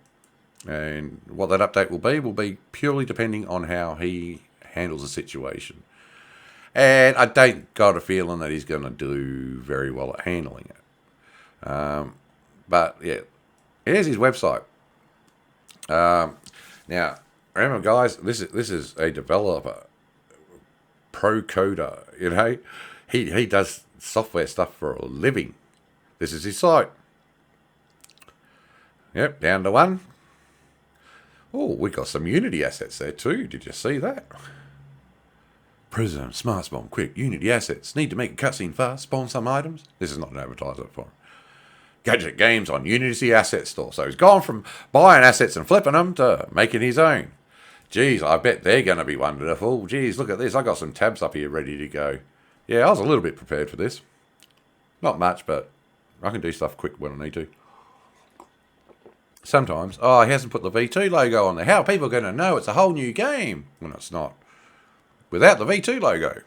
And what that update will be purely depending on how he handles the situation. And I don't got a feeling that he's going to do very well at handling it. But yeah, here's his website. Now, remember, guys, this is a developer, pro coder. You know, he does software stuff for a living. This is his site. Yep, down to one. Oh, we got some Unity assets there too. Did you see that? Prism, Smart Spawn, quick, Unity assets. Need to make a cutscene fast, spawn some items. This is not an advertisement for him. Gadget Games on Unity Asset Store. So he's gone from buying assets and flipping them to making his own. Geez, I bet they're going to be wonderful. Geez, look at this. I got some tabs up here ready to go. Yeah, I was a little bit prepared for this. Not much, but I can do stuff quick when I need to. Sometimes. Oh, he hasn't put the V2 logo on there. How are people going to know it's a whole new game? Well, it's not. Without the V2 logo.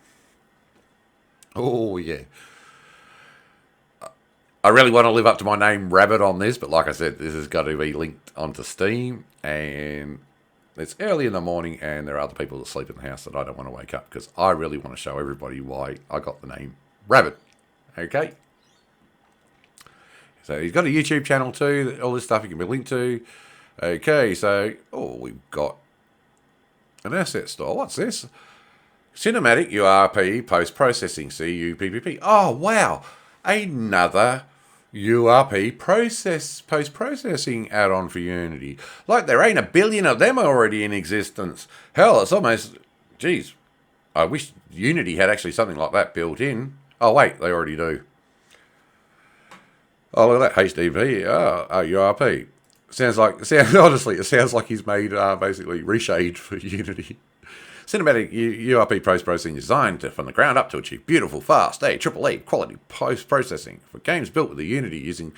Oh, yeah. I really want to live up to my name, Rabid, on this, but like I said, this has got to be linked onto Steam, and it's early in the morning, and there are other people that sleep in the house that I don't want to wake up, because I really want to show everybody why I got the name Rabid. Okay? So he's got a YouTube channel too, all this stuff he can be linked to. Okay, so, we've got an asset store. What's this? Cinematic URP post-processing, CUPPP. Oh, wow. Another URP post-processing add-on for Unity. Like there ain't a billion of them already in existence. Hell, it's almost, geez, I wish Unity had actually something like that built in. Oh, wait, they already do. Oh, look at that, HDV, URP. Honestly, it sounds like he's made basically reshade for Unity. Cinematic URP post-processing is designed from the ground up to achieve beautiful, fast, AAA quality post-processing for games built with the Unity using...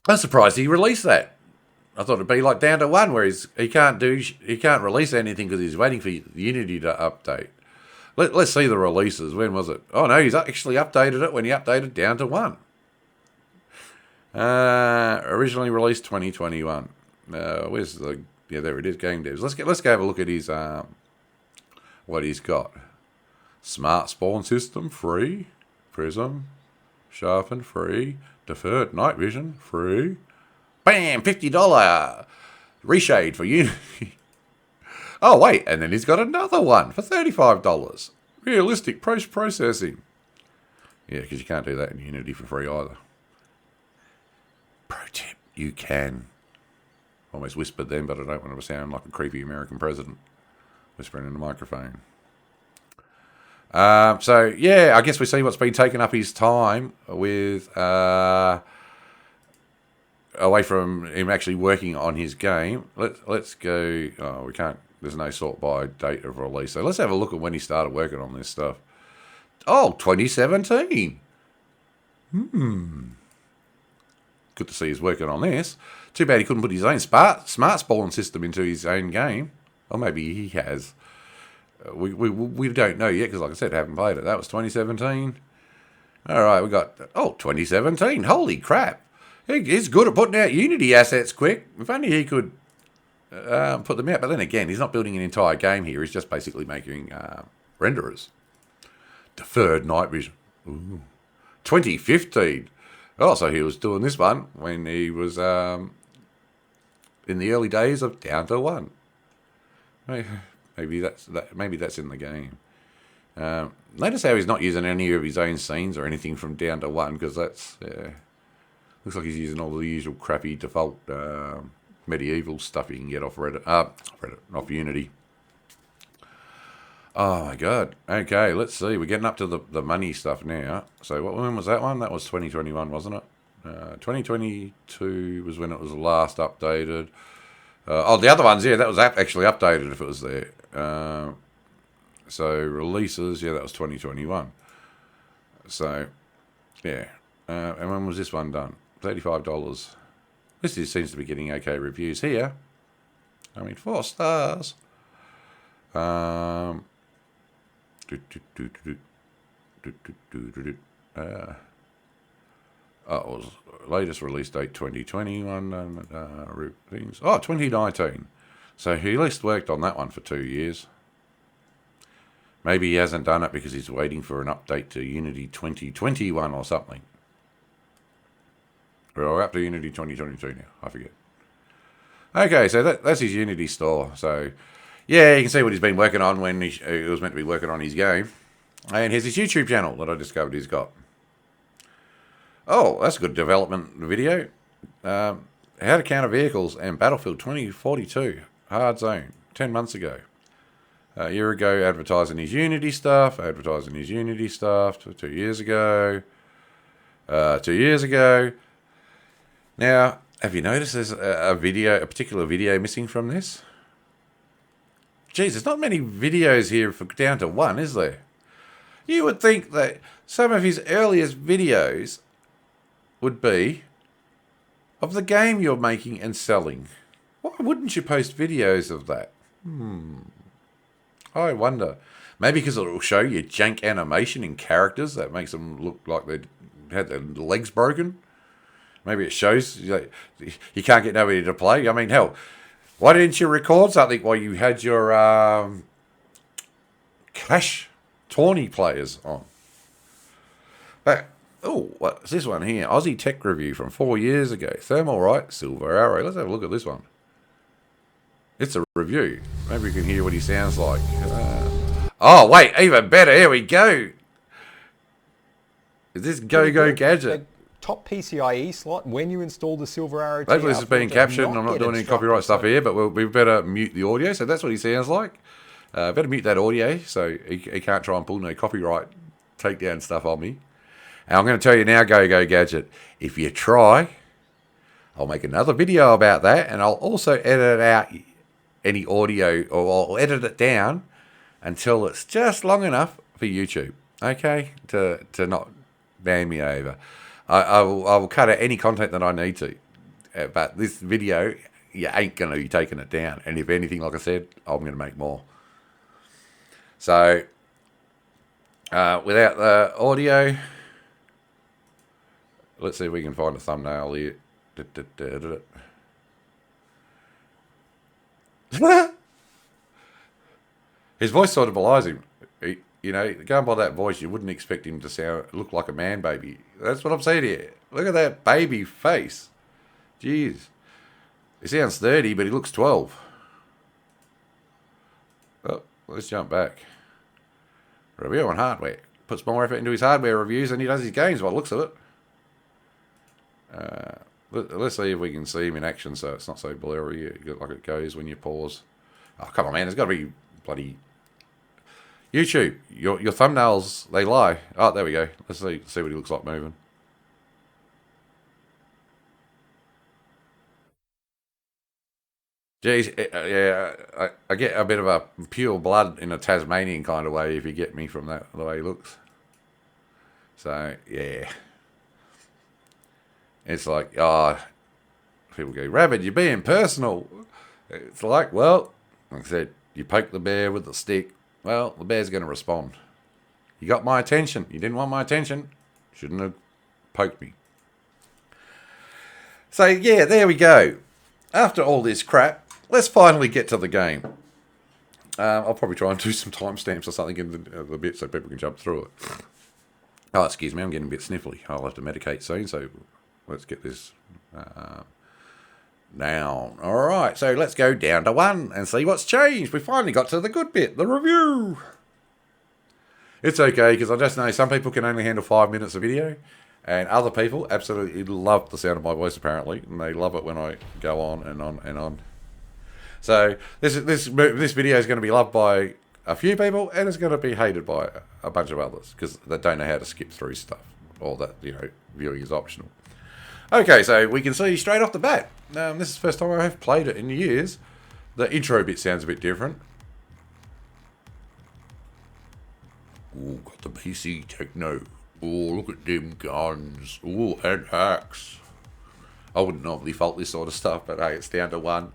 I'm surprised he released that. I thought it'd be like down to one where he can't release anything because he's waiting for Unity to update. Let's see the releases. When was it? Oh no, he's actually updated it when he updated down to one. Originally released 2021. Where's the... Yeah, there it is, Game Devs. Let's go have a look at his what he's got. Smart Spawn System, free. Prism, Sharpen, free. Deferred Night Vision, free. Bam, $50 reshade for Unity. Oh, wait, and then he's got another one for $35. Realistic post-processing. Yeah, because you can't do that in Unity for free either. Pro tip, you can. Almost whispered then, but I don't want to sound like a creepy American president whispering in the microphone. So, yeah, I guess we see what's been taking up his time with... away from him actually working on his game. Let's go... Oh, we can't... There's no sort by date of release. So let's have a look at when he started working on this stuff. Oh, 2017. Good to see he's working on this. Too bad he couldn't put his own smart spawn system into his own game. Or maybe he has. We don't know yet, because like I said, I haven't played it. That was 2017. All right, we got... Oh, 2017. Holy crap. He's good at putting out Unity assets quick. If only he could put them out. But then again, he's not building an entire game here. He's just basically making renderers. Deferred night vision. Ooh. 2015. Oh, so he was doing this one when he was in the early days of Down to One. Maybe that's in the game. Notice how he's not using any of his own scenes or anything from Down to One, because that's looks like he's using all the usual crappy default medieval stuff you can get off off Unity. Oh my god. Okay, let's see. We're getting up to the money stuff now. So when was that one? That was 2021, wasn't it? 2022 was when it was last updated. The other ones, yeah, that was actually updated if it was there. So releases, yeah, that was 2021. So, yeah. And when was this one done? $35. This seems to be getting okay reviews here. I mean, 4 stars. It was latest release date 2021 things. Oh, 2019. So he at least worked on that one for 2 years. Maybe he hasn't done it because he's waiting for an update to Unity 2021 or something. We're up to Unity 2022 now. I forget. Okay, so that's his Unity store. So, yeah, you can see what he's been working on when he was meant to be working on his game. And here's his YouTube channel that I discovered he's got. Oh, that's a good development video. How to counter vehicles and Battlefield 2042. Hard Zone. 10 months ago. A year ago, advertising his Unity stuff. 2 years ago. 2 years ago. Now, have you noticed there's a particular video missing from this? Geez, there's not many videos here for Down to One, is there? You would think that some of his earliest videos would be of the game you're making and selling. Why wouldn't you post videos of that? I wonder. Maybe because it will show you jank animation in characters that makes them look like they had their legs broken. Maybe it shows you can't get nobody to play. I mean, hell, why didn't you record something while you had your Clash Tawny players on? But, what's this one here? Aussie Tech Review from 4 years ago. Thermalright, Silver Arrow. Let's have a look at this one. It's a review. Maybe we can hear what he sounds like. Oh, wait, even better. Here we go. Is this Go Gadget? Top PCIe slot when you install the Silver Arrow. Hopefully this is being captured and I'm not doing any copyright stuff here, but we better mute the audio. So that's what he sounds like. Better mute that audio so he can't try and pull no copyright takedown stuff on me. And I'm going to tell you now, Go Gadget, if you try, I'll make another video about that, and I'll also edit out any audio, or I'll edit it down until it's just long enough for YouTube, okay, to not ban me over. I will cut out any content that I need to, but this video, you ain't going to be taking it down. And if anything, like I said, I'm going to make more. So, without the audio, let's see if we can find a thumbnail here. His voice sort of belies him. Going by that voice, you wouldn't expect him to look like a man baby. That's what I'm saying here. Look at that baby face. Jeez. He sounds 30, but he looks 12. Oh, let's jump back. Review on hardware. Puts more effort into his hardware reviews than he does his games by the looks of it. Let's see if we can see him in action so it's not so blurry like it goes when you pause. Oh, come on, man. There's got to be bloody... YouTube, your thumbnails, they lie. Oh, there we go. Let's see what he looks like moving. Geez, yeah, I get a bit of a pure blood in a Tasmanian kind of way if you get me from the way he looks. So, yeah. It's like, people go, Rabid, you're being personal. It's like, well, like I said, you poke the bear with the stick. Well, the bear's going to respond. You got my attention. You didn't want my attention. Shouldn't have poked me. So, yeah, there we go. After all this crap, let's finally get to the game. I'll probably try and do some timestamps or something in the bit so people can jump through it. Oh, excuse me, I'm getting a bit sniffly. I'll have to medicate soon, so let's get this down. All right, so let's go down to 1 and see what's changed. We finally got to the good bit, the review. It's okay, because I just know some people can only handle 5 minutes of video, and other people absolutely love the sound of my voice, apparently, and they love it when I go on and on and on. So this video is going to be loved by a few people, and it's going to be hated by a bunch of others, because they don't know how to skip through stuff, or that, viewing is optional. Okay, so we can see straight off the bat, this is the first time I have played it in years. The intro bit sounds a bit different. Ooh, got the PC techno. Ooh, look at them guns. Ooh, and axe. I wouldn't normally fault this sort of stuff, but hey, it's down to 1.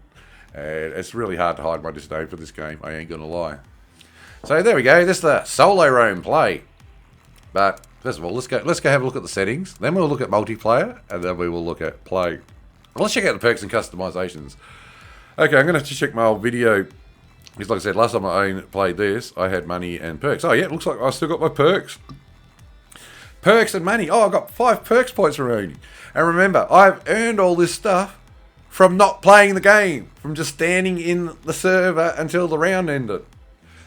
And it's really hard to hide my disdain for this game, I ain't gonna lie. So there we go, this is the solo roam play. But first of all, let's go have a look at the settings. Then we'll look at multiplayer, and then we will look at play. Let's check out the perks and customizations. Okay, I'm gonna have to check my old video. Because like I said, last time I played this, I had money and perks. Oh yeah, it looks like I still got my perks. Perks and money. Oh, I got 5 perks points remaining. And remember, I've earned all this stuff from not playing the game. From just standing in the server until the round ended.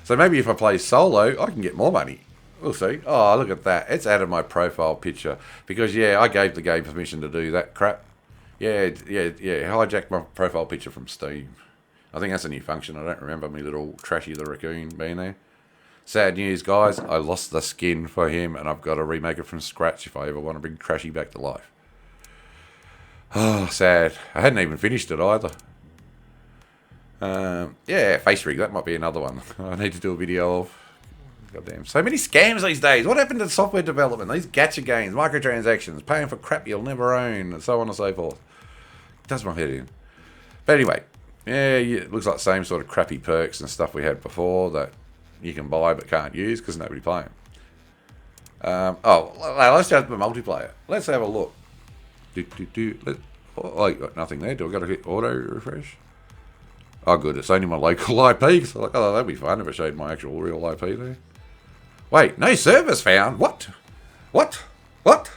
So maybe if I play solo, I can get more money. We'll see. Oh, look at that. It's added my profile picture. Because, yeah, I gave the game permission to do that crap. Yeah, hijacked my profile picture from Steam. I think that's a new function. I don't remember me little Trashy the Raccoon being there. Sad news, guys. I lost the skin for him, and I've got to remake it from scratch if I ever want to bring Trashy back to life. Oh, sad. I hadn't even finished it either. Yeah, face rig. That might be another one I need to do a video of. Goddamn. So many scams these days. What happened to software development? These Gadget Games, microtransactions, paying for crap you'll never own, and so on and so forth. Does my head in. But anyway, yeah, it looks like the same sort of crappy perks and stuff we had before that you can buy but can't use because nobody playing. Let's jump to multiplayer. Let's have a look. Oh, you got nothing there. Do I got to hit auto refresh? Oh, good. It's only my local IP. So like, oh, that'd be fun if I showed my actual real IP there. Wait, no servers found. What? But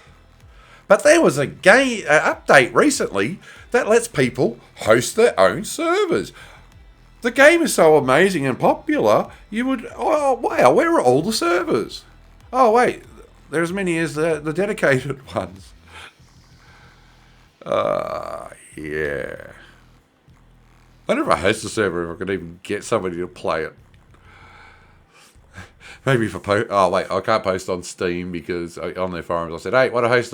there was a game update recently that lets people host their own servers. The game is so amazing and popular, you would... Oh, wow, where are all the servers? Oh, wait, there's as many as the dedicated ones. Yeah. I wonder if I host a server, if I could even get somebody to play it. Maybe if I post... Oh, wait, I can't post on Steam because on their forums I said, hey, want to host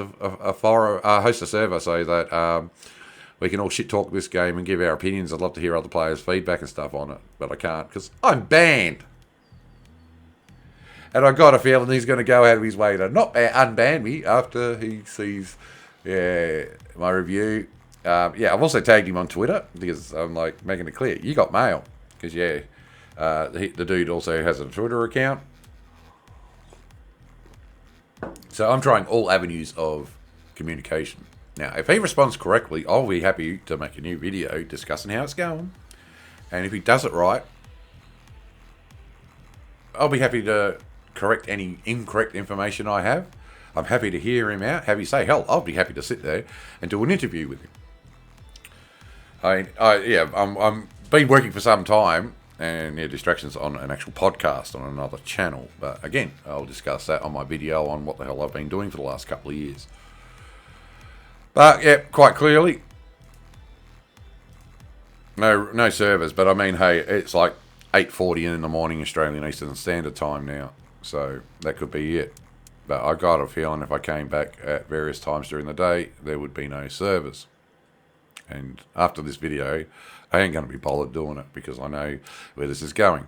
host a server so that we can all shit-talk this game and give our opinions. I'd love to hear other players' feedback and stuff on it, but I can't because I'm banned. And I got a feeling he's going to go out of his way to not unban me after he sees my review. I've also tagged him on Twitter because I'm like making it clear. You got mail. Because, the dude also has a Twitter account. So I'm trying all avenues of communication. Now, if he responds correctly, I'll be happy to make a new video discussing how it's going. And if he does it right, I'll be happy to correct any incorrect information I have. I'm happy to hear him out, have you say, hell, I'll be happy to sit there and do an interview with him. I'm been working for some time, and distractions on an actual podcast on another channel. But again, I'll discuss that on my video on what the hell I've been doing for the last couple of years. But yeah, quite clearly, no servers. But I mean, hey, it's like 8:40 in the morning Australian Eastern Standard Time now. So that could be it. But I got a feeling if I came back at various times during the day, there would be no servers. And after this video, I ain't going to be bothered doing it because I know where this is going.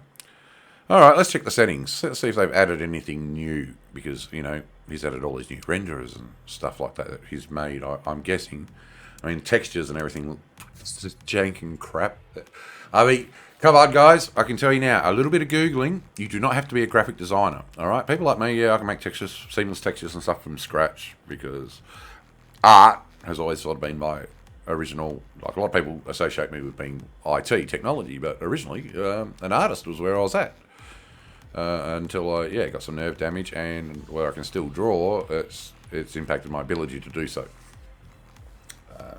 Alright, let's check the settings. Let's see if they've added anything new. Because, you know, he's added all these new renderers and stuff like that he's made, I'm guessing. I mean, textures and everything, it's just jank and crap. I mean, come on, guys. I can tell you now, a little bit of Googling, you do not have to be a graphic designer. Alright, people like me, yeah, I can make textures, seamless textures and stuff from scratch. Because art has always sort of been my original, like a lot of people associate me with being IT, technology, but originally an artist was where I was at. Until I got some nerve damage, and where I can still draw, it's impacted my ability to do so,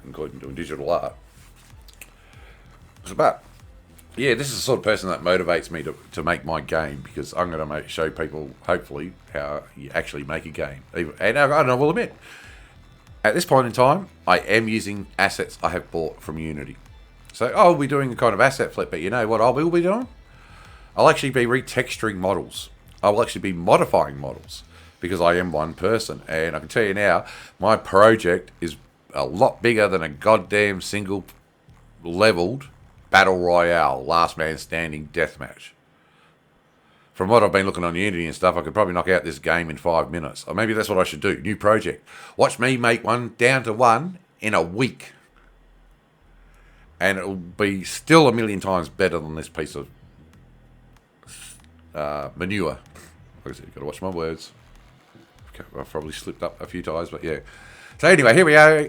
including doing digital art. So, but yeah, this is the sort of person that motivates me to make my game, because I'm going to show people, hopefully, how you actually make a game. And I will admit, at this point in time, I am using assets I have bought from Unity. So I'll be doing a kind of asset flip, but you know what I will be doing? I'll actually be retexturing models. I will actually be modifying models because I am one person. And I can tell you now, my project is a lot bigger than a goddamn single leveled battle royale, last man standing deathmatch. From what I've been looking on Unity and stuff, I could probably knock out this game in 5 minutes. Or maybe that's what I should do. New project. Watch me make one down to one in a week. And it'll be still a million times better than this piece of manure. Like I said, you've got to watch my words. I've probably slipped up a few times, but yeah. So anyway, here we go.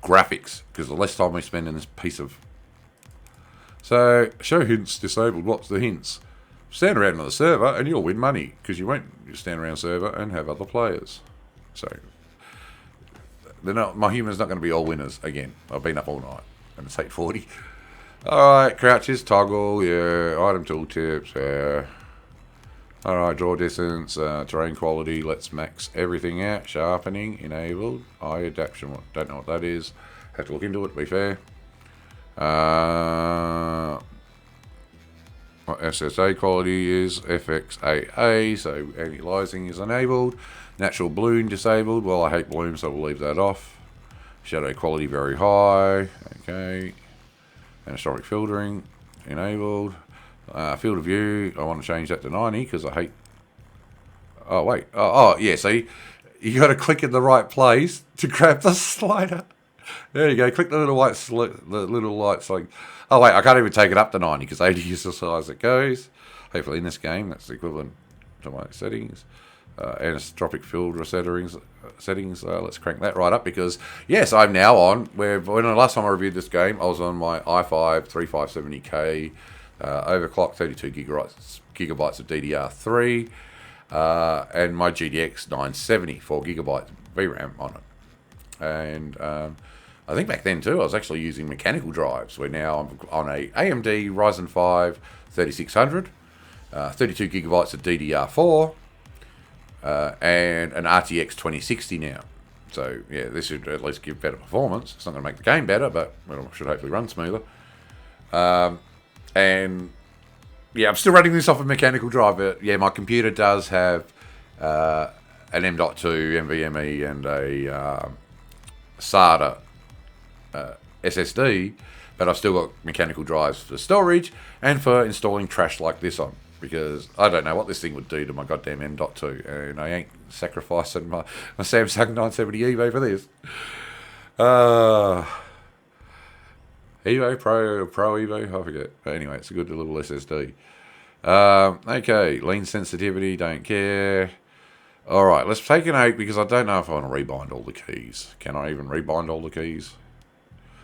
Graphics, because the less time we spend in this piece of... So, show hints disabled. What's the hints? Stand around on the server and you'll win money, because you won't stand around server and have other players. So, my humor's not going to be all winners again. I've been up all night, and it's 8:40. Alright, crouches, toggle, yeah, item tooltips, yeah. Alright, draw distance, terrain quality, let's max everything out, sharpening, enabled, eye adaptation, don't know what that is, have to look into it to be fair. What SSA quality is, FXAA, so anti-aliasing is enabled, natural bloom disabled, well I hate bloom so we'll leave that off. Shadow quality very high, okay. Anastropic filtering enabled. Field of view, I want to change that to 90 because I hate... Oh, wait. Oh yeah, so you got to click in the right place to grab the slider. There you go. Click the little white the little lights like... Oh, wait, I can't even take it up to 90 because 80 is the size it goes. Hopefully in this game, that's the equivalent to my settings. Anisotropic filter settings. Let's crank that right up because, yes, I'm now on, when the last time I reviewed this game, I was on my i5 3570K, overclocked 32 gigabytes of DDR3, and my GTX 970, 4 gigabytes VRAM on it. And I think back then too, I was actually using mechanical drives, where now I'm on a AMD Ryzen 5 3600, 32 gigabytes of DDR4, and an RTX 2060 now. So, yeah, this should at least give better performance. It's not going to make the game better, but it should hopefully run smoother. And, yeah, I'm still running this off a mechanical drive, but, yeah, my computer does have an M.2 NVMe and a SATA SSD, but I've still got mechanical drives for storage and for installing trash like this on. Because I don't know what this thing would do to my goddamn M.2, and I ain't sacrificing my Samsung 970 Evo for this. Evo, Pro Evo, I forget. But anyway, it's a good little SSD. Okay, lean sensitivity, don't care. Alright, let's take a note, because I don't know if I want to rebind all the keys. Can I even rebind all the keys?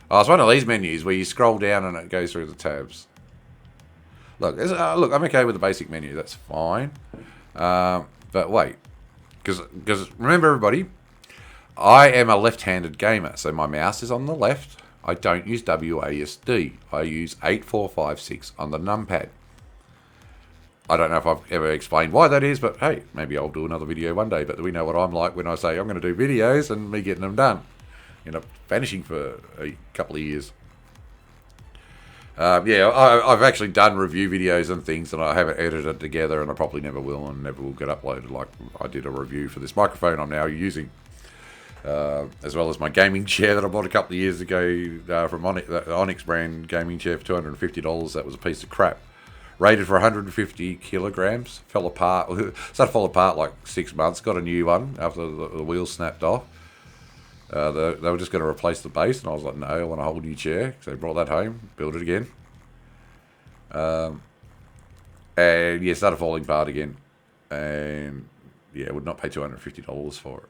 Oh, it's one of these menus where you scroll down and it goes through the tabs. Look, I'm okay with the basic menu. That's fine. But wait. Because remember, everybody, I am a left-handed gamer. So my mouse is on the left. I don't use WASD. I use 8456 on the numpad. I don't know if I've ever explained why that is, but hey, maybe I'll do another video one day. But we know what I'm like when I say I'm going to do videos and me getting them done. Vanishing for a couple of years. Yeah, I've actually done review videos and things, and I haven't edited together, and I probably never will, and never will get uploaded. Like I did a review for this microphone I'm now using, as well as my gaming chair that I bought a couple of years ago from the Onyx brand gaming chair for $250. That was a piece of crap. Rated for 150 kilograms. Fell apart. Started to fall apart like 6 months. Got a new one after the wheels snapped off. They were just going to replace the base, and I was like, no, I want a whole new chair. So they brought that home, built it again. And yeah, started falling apart again. And yeah, would not pay $250 for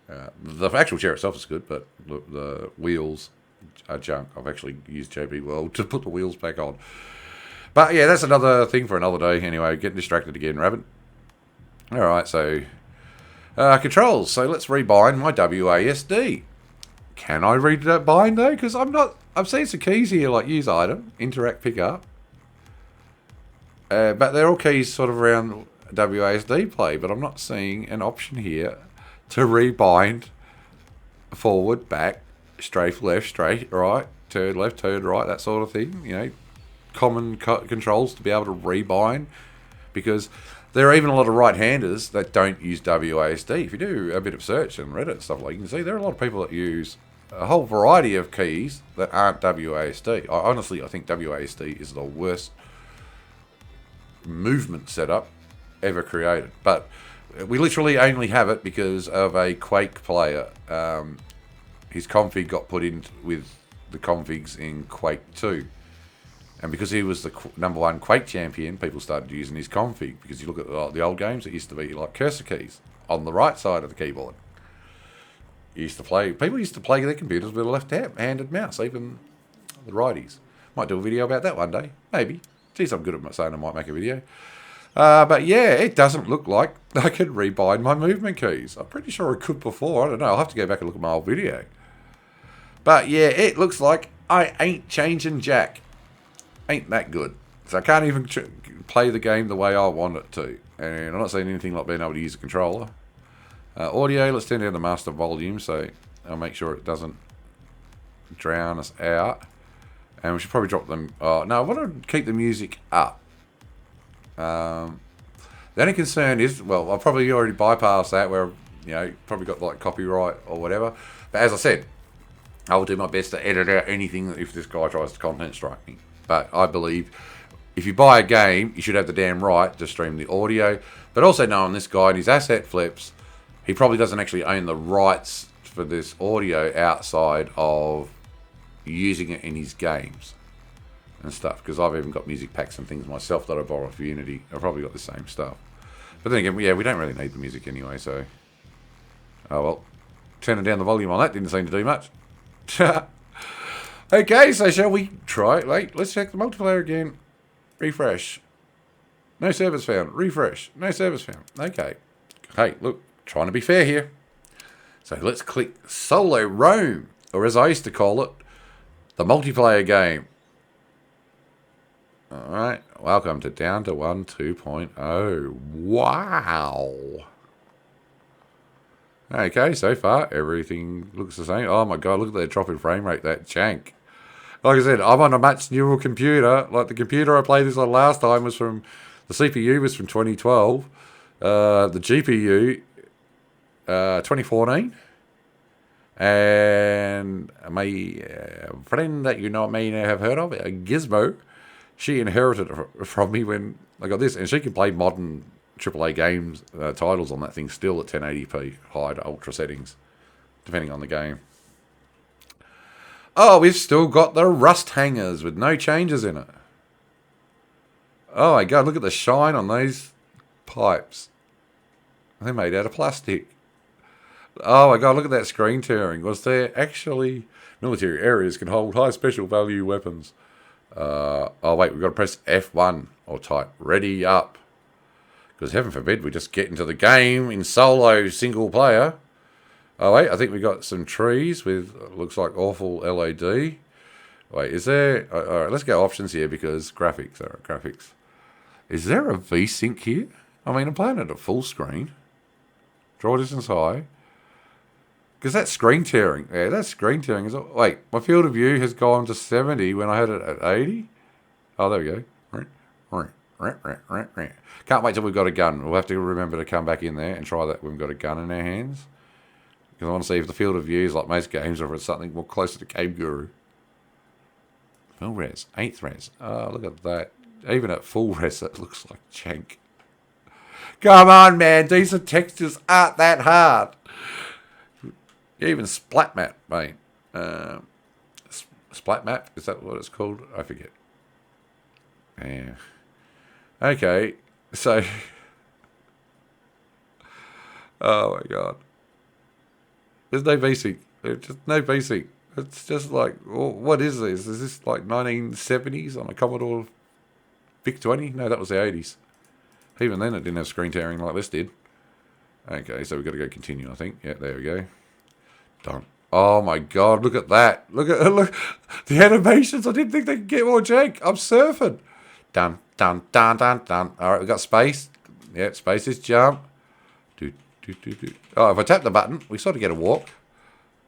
it. The actual chair itself is good, but the wheels are junk. I've actually used JB World to put the wheels back on. But yeah, that's another thing for another day. Anyway, getting distracted again, Rabid. Alright, so controls. So let's rebind my WASD. Can I read that bind though? Because I've seen some keys here like use item, interact, pick up. But they're all keys sort of around WASD play, but I'm not seeing an option here to rebind forward, back, strafe, left, straight, right, turn left, turn right, that sort of thing. You know, common controls to be able to rebind, because there are even a lot of right-handers that don't use WASD. If you do a bit of search and Reddit and stuff like, you can see there are a lot of people that use a whole variety of keys that aren't WASD. I think WASD is the worst movement setup ever created. But we literally only have it because of a Quake player. His config got put in with the configs in Quake 2. And because he was the #1 Quake champion, people started using his config. Because you look at the old games, it used to be like cursor keys on the right side of the keyboard. People used to play their computers with a left-handed mouse, even the righties. Might do a video about that one day, maybe. Geez, I'm good at saying I might make a video. But yeah, it doesn't look like I could rebind my movement keys. I'm pretty sure I could before. I don't know. I'll have to go back and look at my old video. But yeah, it looks like I ain't changing jack. Ain't that good. So I can't even play the game the way I want it to. And I'm not saying anything like being able to use a controller. Audio, let's turn down the master volume so I'll make sure it doesn't drown us out. And we should probably drop them. No, I want to keep the music up. The only concern is, well, I've probably already bypassed that where, you know, probably got like copyright or whatever. But as I said, I will do my best to edit out anything if this guy tries to content strike me. But I believe if you buy a game, you should have the damn right to stream the audio. But also knowing this guy and his asset flips, he probably doesn't actually own the rights for this audio outside of using it in his games and stuff. Because I've even got music packs and things myself that I borrow for Unity. I've probably got the same stuff. But then again, yeah, we don't really need the music anyway, so... Oh well. Turning down the volume on that didn't seem to do much. Okay, so shall we try it? Wait, let's check the multiplayer again. Refresh. No service found. Refresh. No service found. Okay. Hey, look, trying to be fair here. So let's click Solo Roam, or as I used to call it, the multiplayer game. Alright, welcome to Down to 1 2.0. Wow. Okay, so far everything looks the same. Oh my god, look at that drop in frame rate, that jank. Like I said, I'm on a much newer computer. Like the computer I played this on last time was from, the CPU was from 2012. The GPU, 2014. And my friend that you may have heard of, Gizmo, she inherited it from me when I got this. And she can play modern AAA games, titles on that thing still at 1080p, high to ultra settings, depending on the game. Oh, we've still got the rust hangers with no changes in it. Oh my god, look at the shine on those pipes. They're made out of plastic. Oh my god, look at that screen tearing. Was there actually... Military areas can hold high special value weapons. Oh wait, we've got to press F1 or type ready up. Because heaven forbid we just get into the game in solo single player. Oh wait, I think we got some trees with looks like awful LOD. Wait, is there... Alright, let's go options here because graphics. Alright, graphics. Is there a VSync here? I mean, I'm playing it at full screen. Draw distance high. Because that's screen tearing. Yeah, that's screen tearing. Wait, my field of view has gone to 70 when I had it at 80? Oh, there we go. Can't wait till we've got a gun. We'll have to remember to come back in there and try that when we've got a gun in our hands. Because I want to see if the field of view is like most games or if it's something more closer to Game Guru. Full res, 8th res. Oh, look at that. Even at full res, that looks like jank. Come on, man. Decent textures aren't that hard. Even splat map, mate. Splat map? Is that what it's called? I forget. Yeah. Okay. So. Oh my god. There's no VC. There's just no VC. It's just like, what is this? Is this like 1970s on a Commodore VIC-20? No, that was the 80s. Even then, it didn't have screen tearing like this did. Okay, so we've got to go continue, I think. Yeah, there we go. Done. Oh my god, look at that. Look the animations. I didn't think they could get more jank. I'm surfing. Done. Alright, we've got space. Yeah, space is jump. Oh, if I tap the button, we sort of get a walk.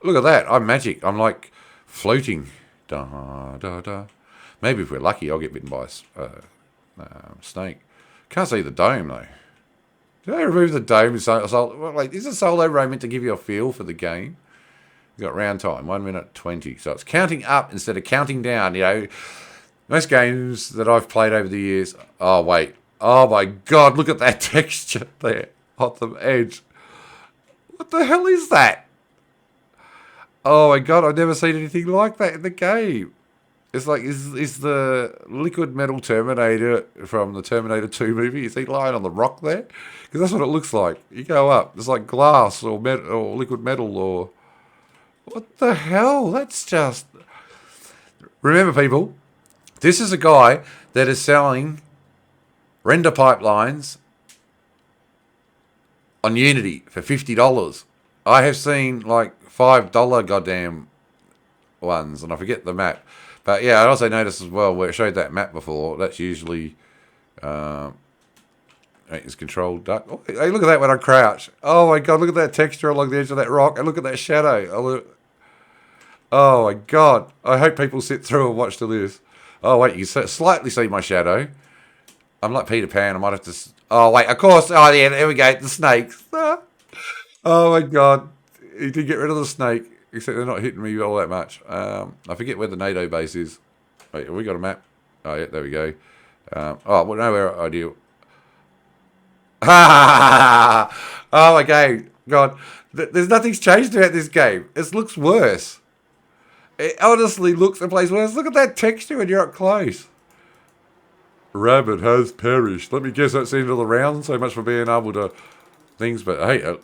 Look at that. I'm magic. I'm like floating. Maybe if we're lucky, I'll get bitten by a snake. Can't see the dome, though. Did they remove the dome? Is a solo roam meant to give you a feel for the game? You've got round time, 1 minute 20. So it's counting up instead of counting down. You know, most games that I've played over the years. Oh, wait. Oh, my God. Look at that texture there on the edge. What the hell is that? Oh, my God. I've never seen anything like that in the game. It's like, is the liquid metal Terminator from the Terminator 2 movie, is he lying on the rock there? Because that's what it looks like. You go up, it's like glass or metal or liquid metal or... What the hell? That's just... Remember, people, this is a guy that is selling render pipelines on Unity for $50. I have seen like $5 goddamn ones, and I forget the map. But yeah, I also noticed as well where it showed that map before. That's usually it's controlled duck. Oh, hey, look at that when I crouch. Oh my god, look at that texture along the edge of that rock, and look at that shadow. Oh my god, I hope people sit through and watch till this. Oh wait, you can slightly see my shadow. I'm like Peter Pan. I might have to. Oh wait, of course. Oh yeah, there we go. The snakes. Oh my god, he did get rid of the snake. Except they're not hitting me all that much. I forget where the NATO base is. Wait, have we got a map? Oh, yeah, there we go. Well, nowhere ideal. Oh, my game. God. There's nothing's changed about this game. It looks worse. It honestly looks and plays worse. Look at that texture when you're up close. Rabid has perished. Let me guess that's the end of the round. So much for being able to... Things, but hey...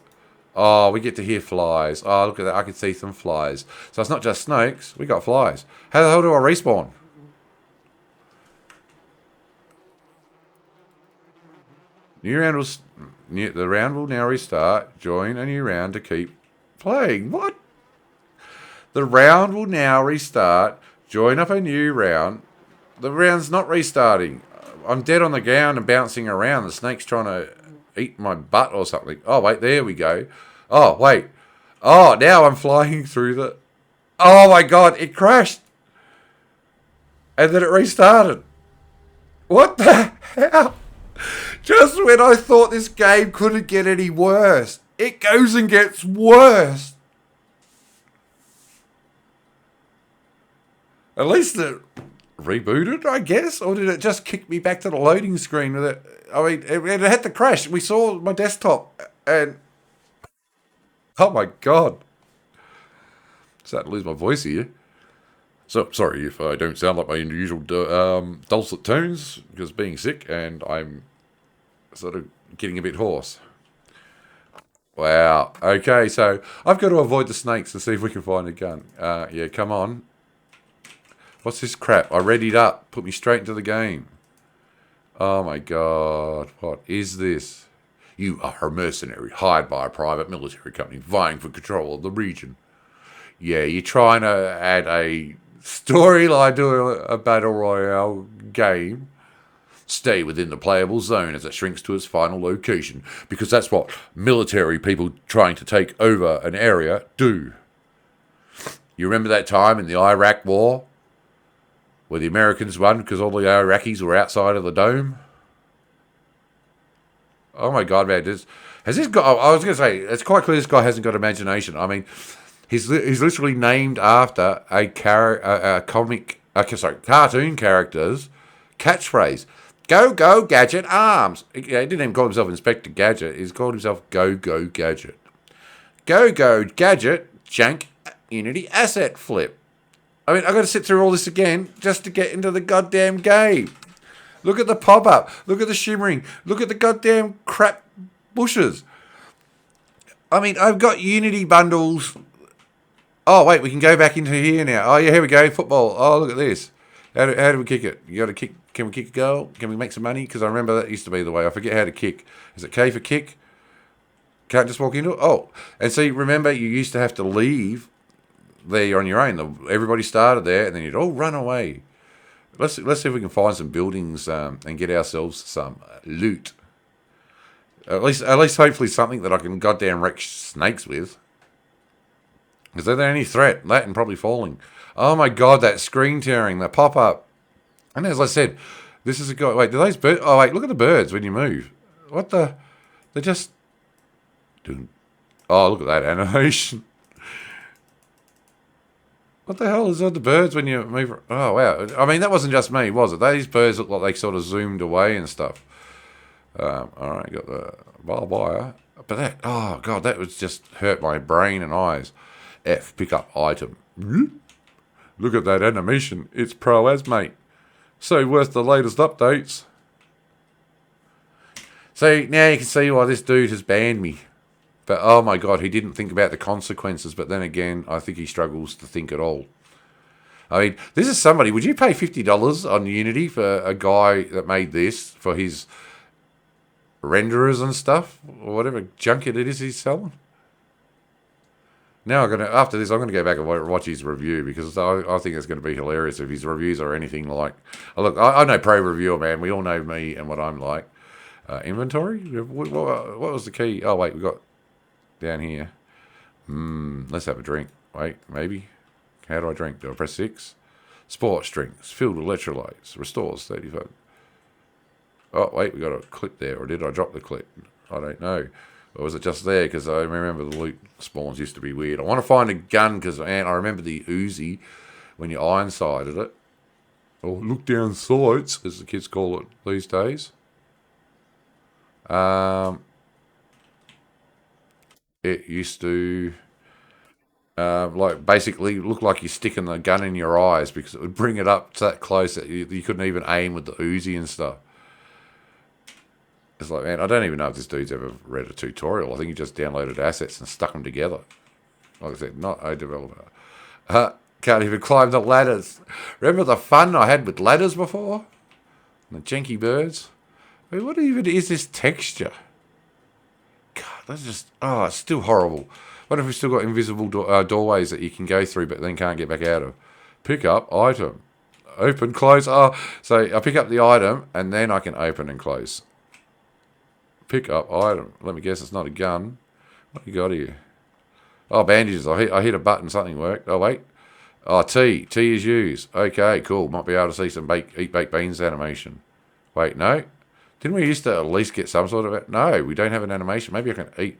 Oh, we get to hear flies. Oh, look at that. I can see some flies. So it's not just snakes. We got flies. How the hell do I respawn? The round will now restart. Join a new round to keep playing. What? The round will now restart. Join up a new round. The round's not restarting. I'm dead on the ground and bouncing around. The snake's trying to... eat my butt or something. Oh, wait, there we go. Oh, wait. Oh, now I'm flying through the... Oh, my God, it crashed. And then it restarted. What the hell? Just when I thought this game couldn't get any worse, it goes and gets worse. At least it rebooted, I guess, or did it just kick me back to the loading screen with it? I mean, it had to crash. We saw my desktop, and oh my god, starting to lose my voice here. So sorry if I don't sound like my usual dulcet tones, because being sick and I'm sort of getting a bit hoarse. Wow. Okay, so I've got to avoid the snakes and see if we can find a gun. Yeah, come on. What's this crap? I readied up. Put me straight into the game. Oh my god. What is this? You are a mercenary hired by a private military company vying for control of the region. Yeah, you're trying to add a storyline to a battle royale game. Stay within the playable zone as it shrinks to its final location, because that's what military people trying to take over an area do. You remember that time in the Iraq War where the Americans won because all the Iraqis were outside of the dome? Oh my God, man! Has this guy? I was going to say it's quite clear this guy hasn't got imagination. I mean, he's literally named after a cartoon character's catchphrase. Go, go, Gadget, arms. He didn't even call himself Inspector Gadget. He's called himself Go, go, Gadget. Go, go, Gadget, jank, Unity asset flip. I mean, I've got to sit through all this again just to get into the goddamn game. Look at the pop-up. Look at the shimmering. Look at the goddamn crap bushes. I mean, I've got Unity bundles. Oh, wait, we can go back into here now. Oh, yeah, here we go. Football. Oh, look at this. How do we kick it? You got to kick. Can we kick a goal? Can we make some money? Because I remember that used to be the way. I forget how to kick. Is it K for kick? Can't just walk into it? Oh, and see, remember you used to have to leave there on your own. Everybody started there, and then you'd all run away. Let's see if we can find some buildings and get ourselves some loot. At least, hopefully something that I can goddamn wreck snakes with. Is there any threat? That and probably falling. Oh my God, that screen tearing, the pop up. And as I said, this is a guy. Wait, do those birds? Oh wait, look at the birds when you move. What the? They're just. Oh, look at that animation. What the hell is with the birds when you move? Oh wow! I mean, that wasn't just me, was it? These birds look like they sort of zoomed away and stuff. All right, got the barbed wire, but that. Oh God, that was just hurt my brain and eyes. F, pick up item. Look at that animation. It's pro as, mate. So worth the latest updates. So now you can see why this dude has banned me. But oh my God, he didn't think about the consequences. But then again, I think he struggles to think at all. I mean, this is somebody. Would you pay $50 on Unity for a guy that made this for his renderers and stuff, or whatever junk it is he's selling? Now after this, I'm gonna go back and watch his review because I think it's going to be hilarious if his reviews are anything like. Oh, look, I know pro reviewer, man. We all know me and what I'm like. Inventory. What was the key? Oh wait, we got down here. Let's have a drink. Wait, maybe. How do I drink? Do I press 6? Sports drinks filled with electrolytes restores 35. Oh wait, we got a clip there, or did I drop the clip? I don't know. Or was it just there? Because I remember the loot spawns used to be weird. I want to find a gun because, man, I remember the Uzi when you iron-sighted it. Or look down sights, as the kids call it these days. It used to, like, basically look like you're sticking the gun in your eyes because it would bring it up that close that you couldn't even aim with the Uzi and stuff. It's like, man, I don't even know if this dude's ever read a tutorial. I think he just downloaded assets and stuck them together. Like I said, not a developer. Can't even climb the ladders. Remember the fun I had with ladders before? The janky birds? I mean, what even is this texture? God, that's just... Oh, it's still horrible. What if we've still got invisible doorways that you can go through but then can't get back out of? Pick up item. Open, close. Oh, so I pick up the item and then I can open and close. Pick up item. Let me guess, it's not a gun. What do you got here? Oh, bandages. I hit a button. Something worked. Oh, wait. Oh, T. T is used. Okay, cool. Might be able to see some eat baked beans animation. Wait, no? Didn't we used to at least get some sort of... No, we don't have an animation. Maybe I can eat...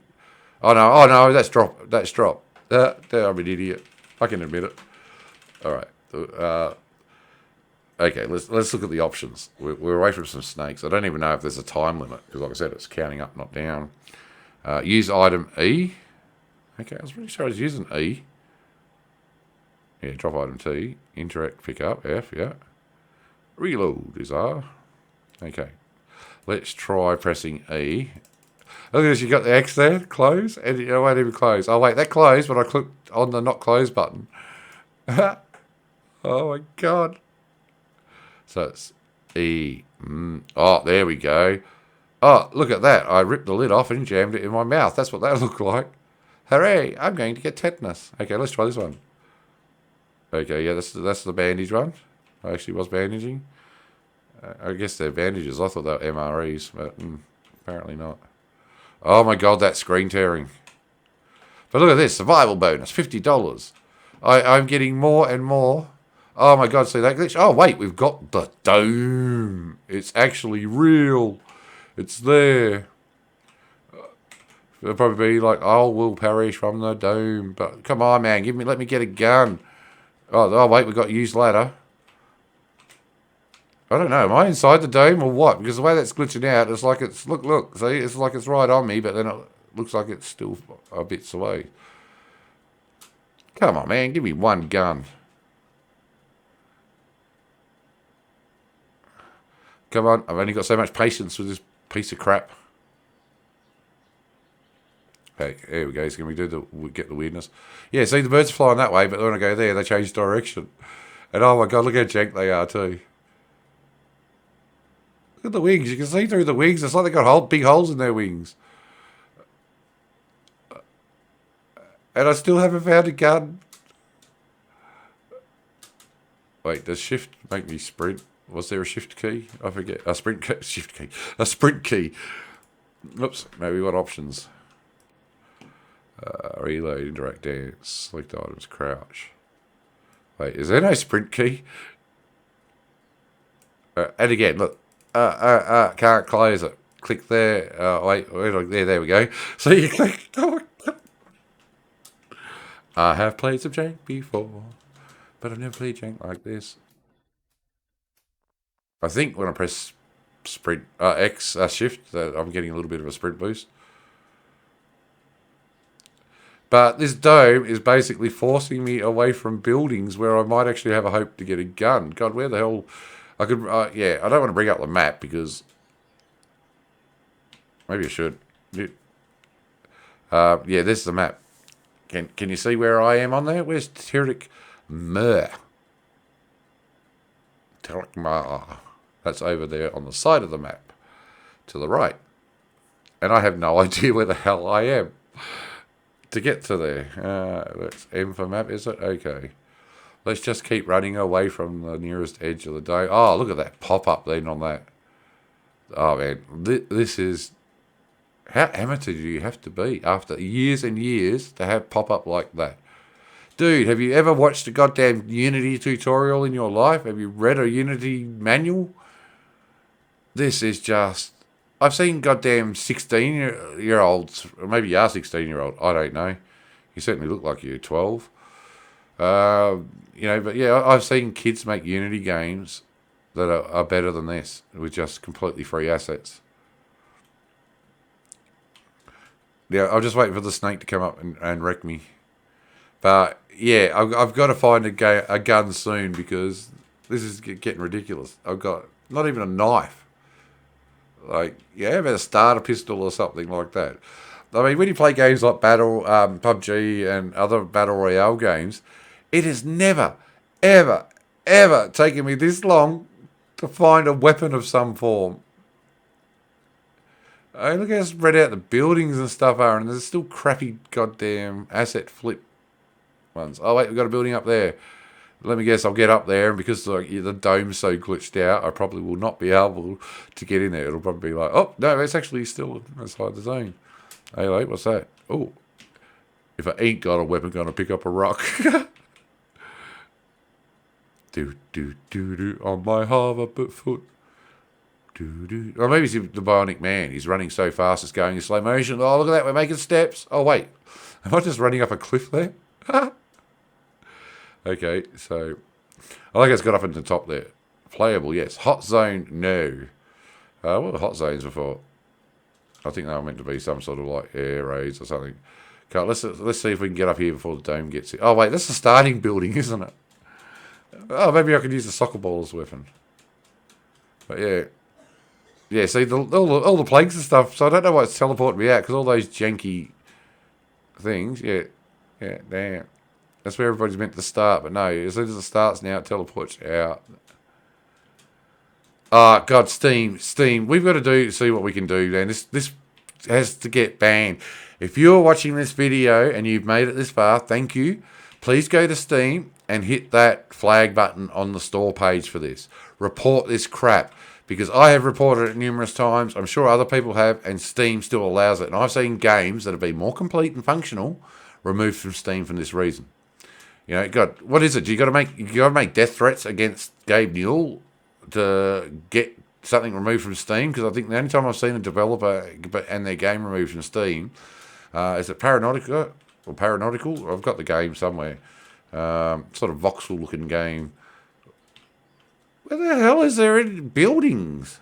Oh, no, that's drop. That's drop. I'm an idiot. I can admit it. All right. Okay, let's look at the options. We're away from some snakes. I don't even know if there's a time limit because, like I said, it's counting up, not down. Use item E. Okay, I was pretty sure I was using E. Yeah, drop item T. Interact, pick up, F, yeah. Reload is R. Okay. Let's try pressing E. Look at this, you got the X there, close, and it won't even close. Oh, wait, that closed, but I clicked on the not close button. Oh, my God. So it's E. Oh, there we go. Oh, look at that. I ripped the lid off and jammed it in my mouth. That's what that looked like. Hooray, I'm going to get tetanus. Okay, let's try this one. Okay, yeah, that's the bandage one. I actually was bandaging. I guess they're bandages. I thought they were MREs, but apparently not. Oh my god, that screen tearing. But look at this, survival bonus, $50. I'm getting more and more. Oh my god, see that glitch? Oh wait, we've got the dome. It's actually real. It's there. It'll probably be like, oh, we'll perish from the dome. But come on, man, let me get a gun. Oh wait, we've got used ladder. I don't know. Am I inside the dome or what? Because the way that's glitching out, it's like it's look. See, it's like it's right on me, but then it looks like it's still a bits away. Come on, man, give me one gun. Come on, I've only got so much patience with this piece of crap. Okay, there we go. So can we get the weirdness? Yeah, see, the birds are flying that way, but when I go there, they change direction. And oh my god, look how jank they are too. Look at the wings. You can see through the wings. It's like they've got big holes in their wings. And I still haven't found a gun. Wait, does shift make me sprint? Was there a shift key? I forget. A sprint key. Shift key. A sprint key. Oops. Maybe what options? Reload, interact, dance, select items, crouch. Wait, is there no sprint key? And again, look. Can't close it. Click there. Wait, there we go. So you click. I have played some jank before, but I've never played jank like this. I think when I press sprint, shift, I'm getting a little bit of a sprint boost. But this dome is basically forcing me away from buildings where I might actually have a hope to get a gun. God, where the hell... I could, yeah, I don't want to bring up the map because maybe I should. Yeah, this is the map. Can you see where I am on there? Where's Tirik Mer? Tirik Mer. That's over there on the side of the map, to the right. And I have no idea where the hell I am to get to there. Let's M for map, is it? Okay. Let's just keep running away from the nearest edge of the dome. Oh, look at that pop-up then on that. Oh, man. This is... How amateur do you have to be after years and years to have pop-up like that? Dude, have you ever watched a goddamn Unity tutorial in your life? Have you read a Unity manual? This is just... I've seen goddamn 16-year-olds, or maybe you are 16-year-old, I don't know. You certainly look like you're 12. You know, but yeah, I've seen kids make Unity games that are better than this, with just completely free assets. Yeah, I'll just wait for the snake to come up and wreck me. But yeah, I've got to find a gun soon because this is getting ridiculous. I've got not even a knife. Like, yeah, about a starter pistol or something like that. I mean, when you play games like PUBG and other Battle Royale games, it has never, ever, ever taken me this long to find a weapon of some form. I mean, look how spread out the buildings and stuff are, and there's still crappy goddamn asset flip ones. Oh, wait, we've got a building up there. Let me guess, I'll get up there, and because the dome's so glitched out, I probably will not be able to get in there. It'll probably be like, oh, no, it's actually still inside the zone. Hey, wait, what's that? Oh, if I ain't got a weapon, gonna pick up a rock. Do on my hover foot. Or maybe it's the Bionic Man. He's running so fast, it's going in slow motion. Oh, look at that, we're making steps. Oh, wait, am I just running up a cliff there? Okay, so I think it's got up into the top there. Playable, yes. Hot zone, no. What were hot zones before? I think they were meant to be some sort of like air raids or something. Okay, let's see if we can get up here before the dome gets here. Oh wait, that's the starting building, isn't it? Oh, maybe I could use the soccer ball as a weapon. But yeah. Yeah, see, all the planks and stuff, so I don't know why it's teleporting me out, because all those janky things, yeah, damn. That's where everybody's meant to start, but no, as soon as it starts now, it teleports out. Oh, God, Steam, we've got to see what we can do, man. This has to get banned. If you're watching this video and you've made it this far, thank you. Please go to Steam and hit that flag button on the store page for this. Report this crap. because I have reported it numerous times. I'm sure other people have, and Steam still allows it. And I've seen games that have been more complete and functional removed from Steam for this reason. You know, God, what is it? You got to make death threats against Gabe Newell to get something removed from Steam? Because I think the only time I've seen a developer and their game removed from Steam is it Paranordical or Paranordical? I've got the game somewhere. Sort of voxel looking game. Where the hell is there in buildings?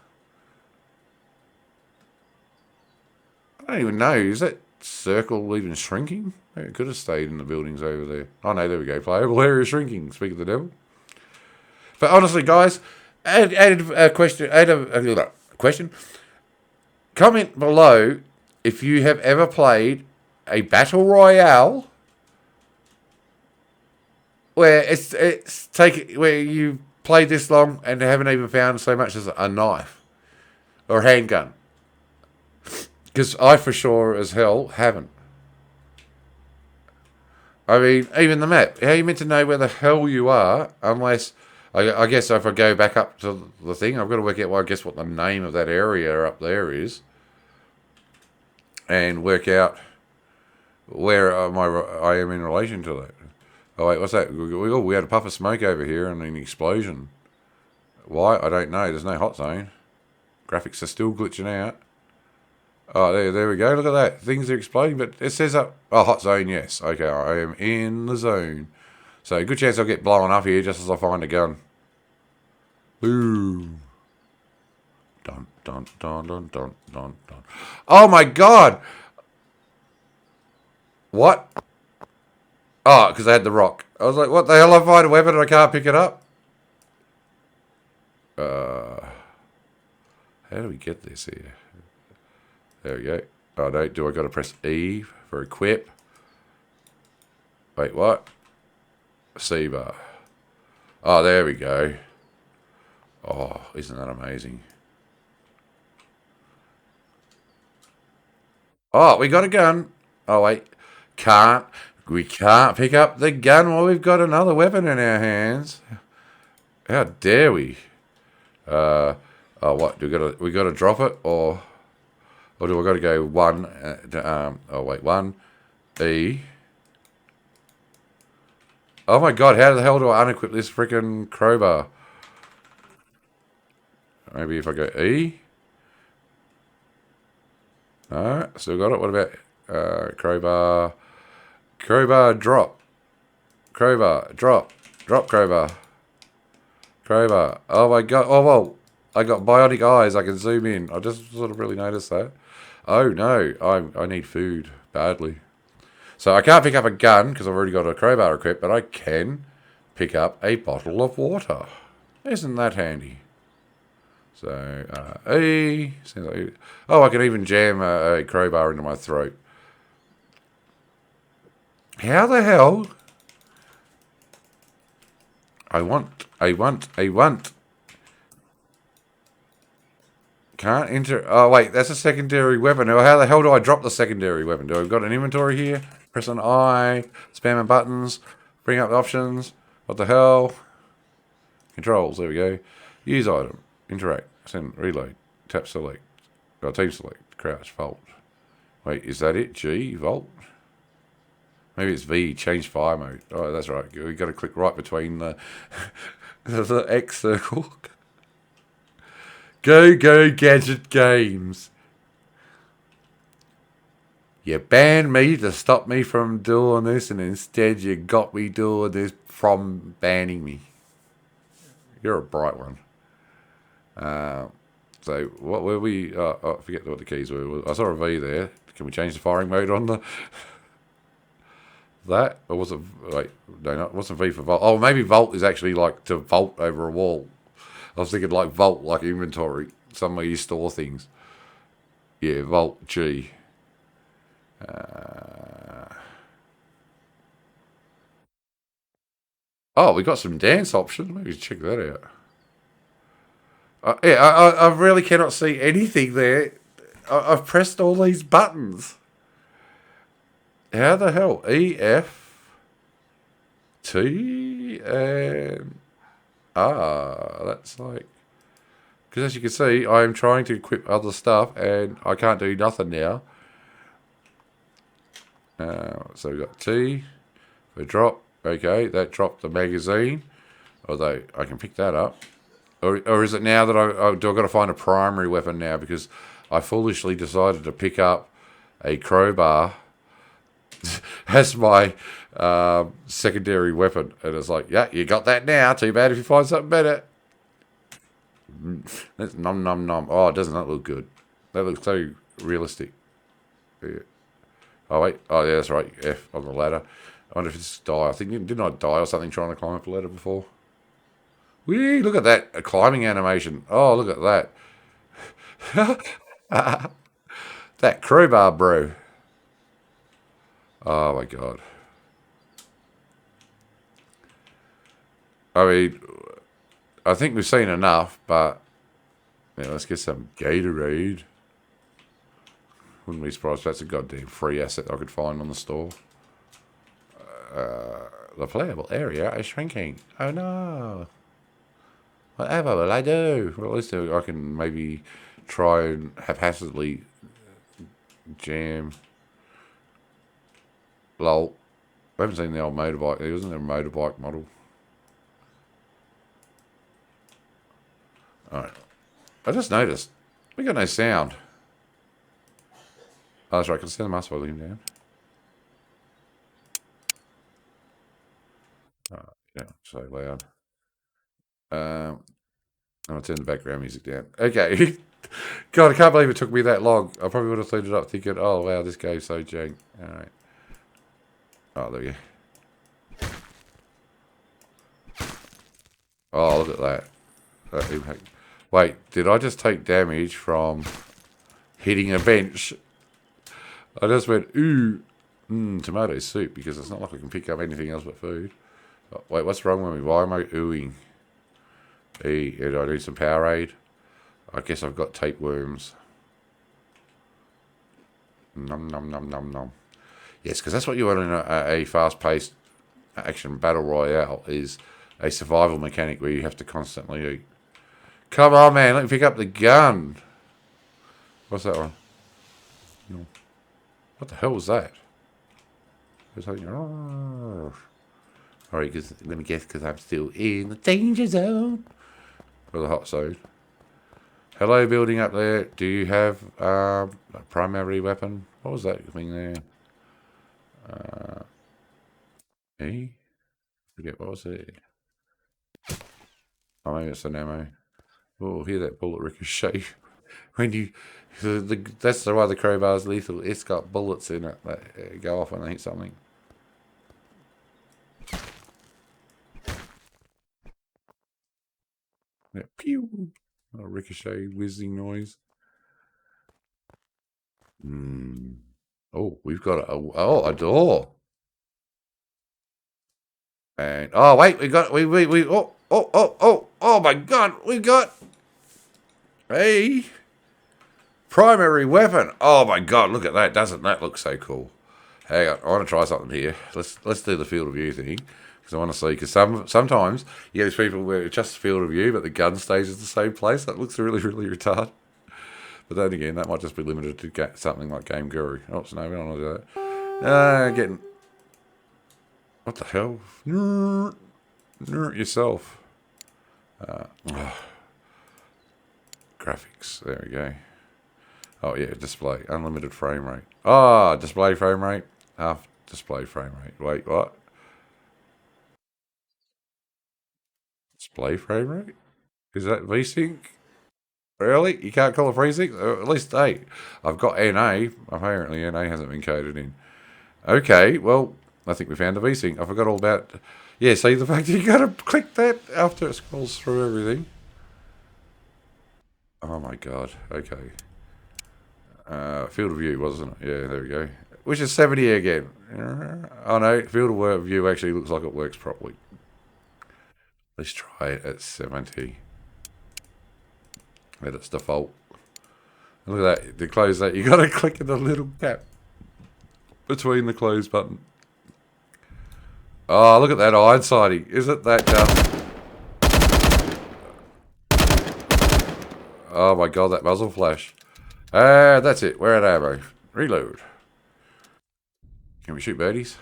I don't even know. Is that circle even shrinking? It could have stayed in the buildings over there. Oh no, there we go. Playable area shrinking. Speak of the devil. But honestly, guys, add a question. Add a question. Comment below if you have ever played a battle royale where where you played this long and haven't even found so much as a knife or a handgun. Because I for sure as hell haven't. I mean, even the map. How are you meant to know where the hell you are unless... I guess if I go back up to the thing, I've got to work out, well, I guess what the name of that area up there is. And work out where I am in relation to that. Oh, wait, what's that? We had a puff of smoke over here and an explosion. Why? I don't know. There's no hot zone. Graphics are still glitching out. Oh, there we go. Look at that. Things are exploding, but it says up... Oh, hot zone, yes. Okay, I am in the zone. So, good chance I'll get blown up here just as I find a gun. Boom. Dun, dun, dun, dun, dun, dun, dun. Oh, my God! What? Oh, because I had the rock. I was like, what the hell? I find a weapon and I can't pick it up? How do we get this here? There we go. Oh, no. Do I got to press E for equip? Wait, what? C bar. Oh, there we go. Oh, isn't that amazing? Oh, we got a gun. Oh, wait. We can't pick up the gun while we've got another weapon in our hands. How dare we? Oh, what? We got to drop it or do I got to go one? Oh, wait, one. E. Oh my God, how the hell do I unequip this freaking crowbar? Maybe if I go E. No, still got it. What about crowbar? Crowbar drop. Crowbar drop. Drop crowbar. Crowbar. Oh my God. Oh, well. I got bionic eyes. I can zoom in. I just sort of really noticed that. Oh no, I need food badly. So I can't pick up a gun because I've already got a crowbar equipped, but I can pick up a bottle of water. Isn't that handy? So, oh, I can even jam a crowbar into my throat. How the hell? I want. Can't enter. Oh, wait, that's a secondary weapon. Now, how the hell do I drop the secondary weapon? Do I got an inventory here? Press an I, spam buttons, bring up the options. What the hell? Controls, there we go. Use item, interact, send, reload, tap select, team select, crouch, vault. Wait, is that it? G, vault? Maybe it's V, change fire mode. Oh, that's right. We got to click right between the, the X circle. Go, Gadget Games. You banned me to stop me from doing this, and instead you got me doing this from banning me. You're a bright one. So, what were we... I forget what the keys were. I saw a V there. Can we change the firing mode on the... that? Or was it... Wait, no, it wasn't V for vault. Oh, maybe vault is actually like to vault over a wall. I was thinking like vault, like inventory. Somewhere you store things. Yeah, vault G. Oh, we got some dance options. Maybe check that out. Yeah, I really cannot see anything there. I've pressed all these buttons. How the hell? E, F, T, and R. That's like... Because as you can see, I am trying to equip other stuff, and I can't do nothing now. So we've got T for drop. Okay, that dropped the magazine. Although I can pick that up. Or is it now that I got to find a primary weapon now? Because I foolishly decided to pick up a crowbar as my secondary weapon. And it's like, yeah, you got that now. Too bad if you find something better. That's nom nom nom. Oh, doesn't that look good? That looks so realistic. Yeah. Oh, wait. Oh, yeah, that's right. F on the ladder. I wonder if it's die. I think, didn't I die or something trying to climb up a ladder before? Whee, look at that. A climbing animation. Oh, look at that. That crowbar, bro. Oh, my God. I mean, I think we've seen enough, but yeah, let's get some Gatorade. Wouldn't be surprised if that's a goddamn free asset I could find on the store. The playable area is shrinking. Oh no. Whatever will I do? Well, at least I can maybe try and haphazardly jam. Lol. I haven't seen the old motorbike. There wasn't there a motorbike model. Alright. I just noticed. We got no sound. Oh, that's right. I can see the mouse volume down. Oh, yeah, so loud. I'll turn the background music down. Okay. God, I can't believe it took me that long. I probably would have cleaned it up thinking, oh, wow, this game's so jank. Alright. Oh, there we go. Oh, look at that. That impact. Wait, did I just take damage from hitting a bench? I just went, ooh, tomato soup, because it's not like I can pick up anything else but food. Oh, wait, what's wrong with me? Why am I oohing? Do I need some Powerade? I guess I've got tapeworms. Nom, nom, nom, nom, nom. Yes, because that's what you want in a fast-paced action battle royale, is a survival mechanic where you have to constantly eat. Come on, man, let me pick up the gun. What's that one? No. What the hell was that? Alright, let me guess, because I'm still in the danger zone. Or the hot zone. Hello, building up there. Do you have a primary weapon? What was that thing there? Forget, what was it? Oh, maybe it's an ammo. Oh, hear that bullet ricochet. When you... that's why the crowbar's lethal. It's got bullets in it that go off when they hit something. Yeah, pew! A ricochet whizzing noise. Oh, we've got a door. And oh wait, oh my God, we got a primary weapon. Oh my God, look at that! Doesn't that look so cool? Hang on, I want to try something here. Let's do the field of view thing, because I want to see. Because sometimes you get these people where it's just field of view, but the gun stays in the same place. That looks really retarded. But then again, that might just be limited to get something like Game Guru. Oh, so no, we don't want to do that. Getting... What the hell? Nerd yourself. Graphics. There we go. Oh, yeah, display. Unlimited frame rate. Ah, display frame rate. Half display frame rate. Wait, what? Display frame rate? Is that VSync? Really? You can't call it FreeSync? At least 8. I've got NA. Apparently NA hasn't been coded in. Okay, well, I think we found the VSync. I forgot all about... Yeah, see the fact that you gotta click that after it scrolls through everything. Oh my God, okay. Field of view, wasn't it? Yeah, there we go. Which is 70 again. Oh no, field of view actually looks like it works properly. Let's try it at 70. Let its default. Look at that. To close that, you got to click in the little gap between the close button. Oh, look at that iron sighting. Isn't that just... Oh my god, that muzzle flash. That's it. We're at ammo. Reload. Can we shoot birdies?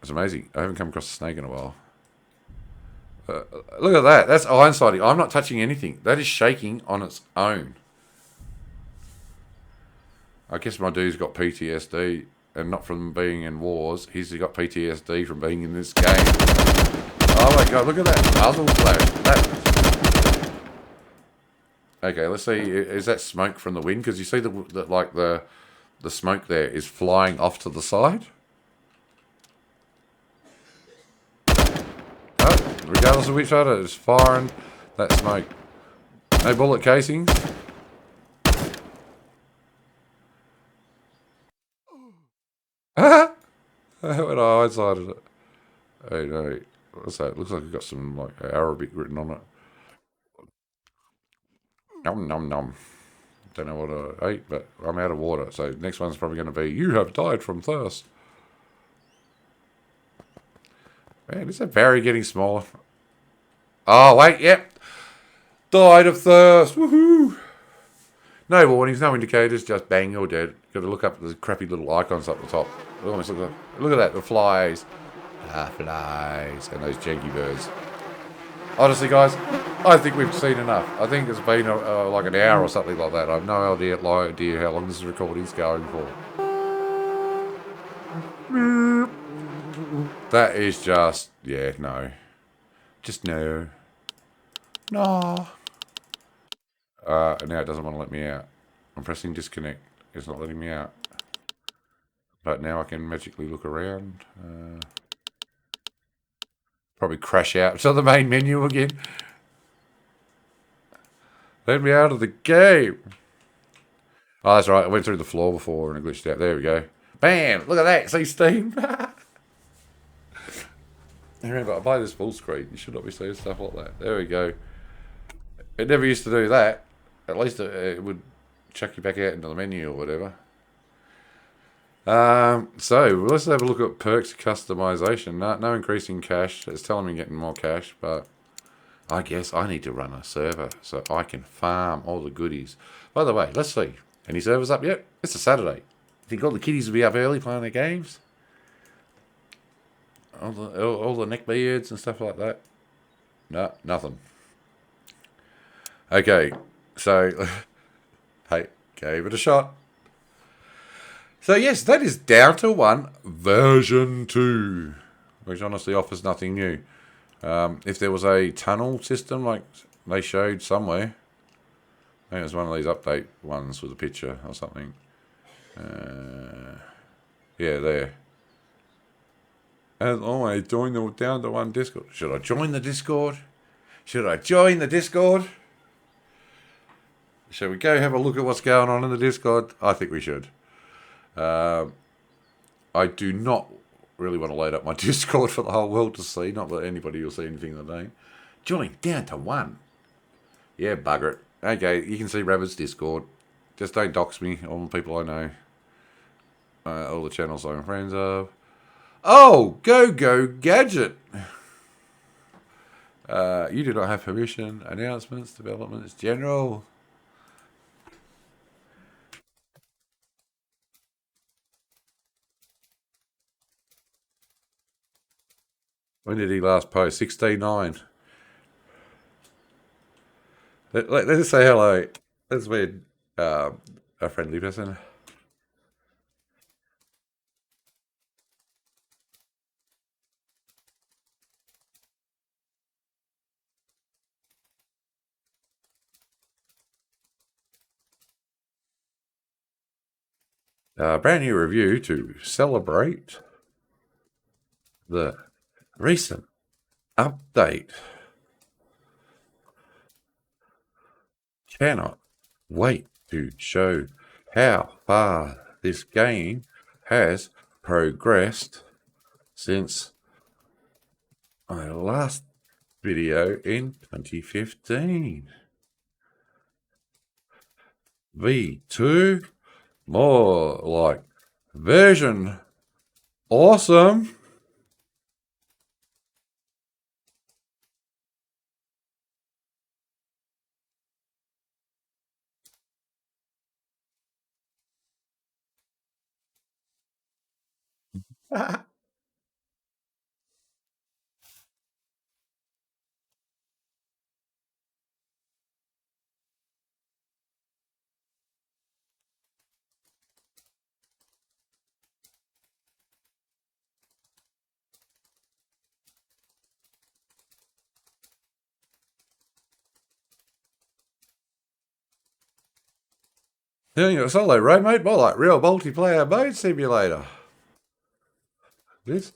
It's amazing. I haven't come across a snake in a while. Look at that. That's iron sighting. I'm not touching anything. That is shaking on its own. I guess my dude's got PTSD, and not from being in wars. He's got PTSD from being in this game. Oh my god, look at that muzzle flash. That... Okay, let's see. Is that smoke from the wind? Because you see the smoke there is flying off to the side. Oh, regardless of which side it is firing that smoke. No bullet casings. When I eyesighted it. Oh no. What's that? Looks like it's got some like Arabic written on it. Nom nom nom. Don't know what I ate, but I'm out of water. So next one's probably going to be, you have died from thirst. Man, is that Barry getting smaller? Oh, wait, yep. Died of thirst. Woohoo. No warnings, no indicators, just bang, you're dead. Got to look up the crappy little icons up the top. Look at that, the flies. Flies. And those janky birds. Honestly, guys, I think we've seen enough. I think it's been like an hour or something like that. I have no idea how long this recording's going for. That is just, yeah, no. Just no. No. Now it doesn't want to let me out. I'm pressing disconnect. It's not letting me out. But now I can magically look around. Probably crash out to the main menu again. Let me out of the game. Oh, that's right. I went through the floor before and it glitched out. There we go. Bam! Look at that. See Steam? Remember, I buy this full screen. You should not be seeing stuff like that. There we go. It never used to do that. At least it would chuck you back out into the menu or whatever. So let's have a look at perks customization. No increasing cash. It's telling me getting more cash, but I guess I need to run a server so I can farm all the goodies. By the way, let's see. Any servers up yet? It's a Saturday. Think all the kiddies will be up early playing their games? All the neckbeards and stuff like that? No, nothing. Okay, so hey, gave it a shot. So yes, that is down to 1 version 2, which honestly offers nothing new. If there was a tunnel system like they showed somewhere, I think it was one of these update ones with a picture or something. Yeah, there. As always, join the down to 1 Discord. Should I join the Discord? Should I join the Discord? Shall we go have a look at what's going on in the Discord? I think we should. I do not really want to load up my Discord for the whole world to see. Not that anybody will see anything today. Join down to 1. Yeah, bugger it. Okay, you can see Rabid's Discord. Just don't dox me, all the people I know. All the channels I'm friends of. Oh, go Gadget. You do not have permission. Announcements, developments, general. When did he last post? 16:9. Let's say hello. Let's be a friendly person. Brand new review to celebrate the recent update. Cannot wait to show how far this game has progressed since my last video in 2015. V2, more like version awesome. Doing a solo road mode, more like real multiplayer mode simulator. This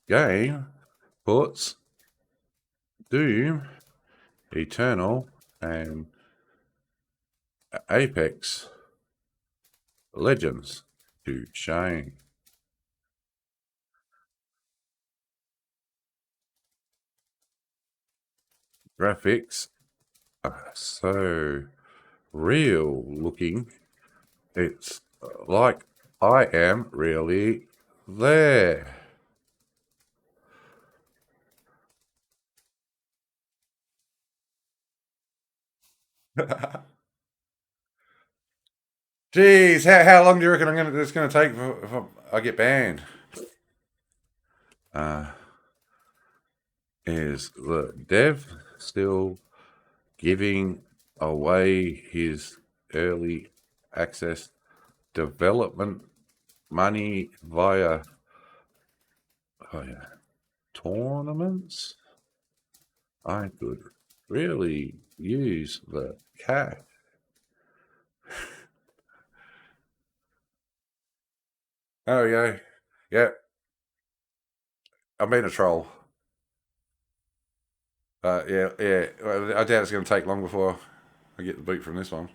game puts Doom, Eternal, and Apex Legends to shame. Graphics are so real looking. It's like I am really there. Jeez, how long do you reckon it's going to take if I get banned? Uh, is the dev still giving away his early access development money via tournaments? I could really use the cash. Oh yeah, yeah. I'm being a troll. Yeah, yeah. Well, I doubt it's going to take long before I get the boot from this one.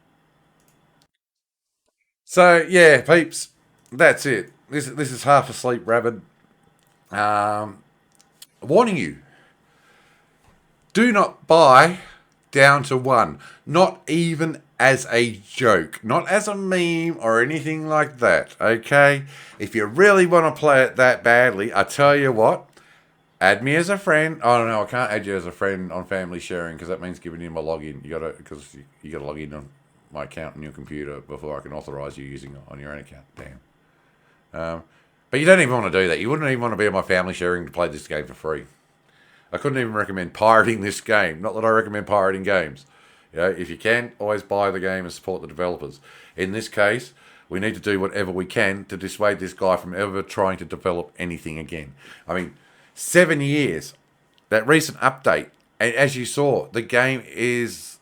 So yeah, peeps, that's it. This is half asleep, Rabid. Um, Warning you: do not buy down to one. Not even as a joke, not as a meme or anything like that. Okay, if you really want to play it that badly, I tell you what. Add me as a friend. Oh no, I can't add you as a friend on family sharing because that means giving you my login. You gotta log in on my account on your computer before I can authorize you using it on your own account. Damn. But you don't even want to do that. You wouldn't even want to be on my family sharing to play this game for free. I couldn't even recommend pirating this game. Not that I recommend pirating games. You know, if you can, always buy the game and support the developers. In this case, we need to do whatever we can to dissuade this guy from ever trying to develop anything again. I mean, 7 years. That recent update, and as you saw, the game is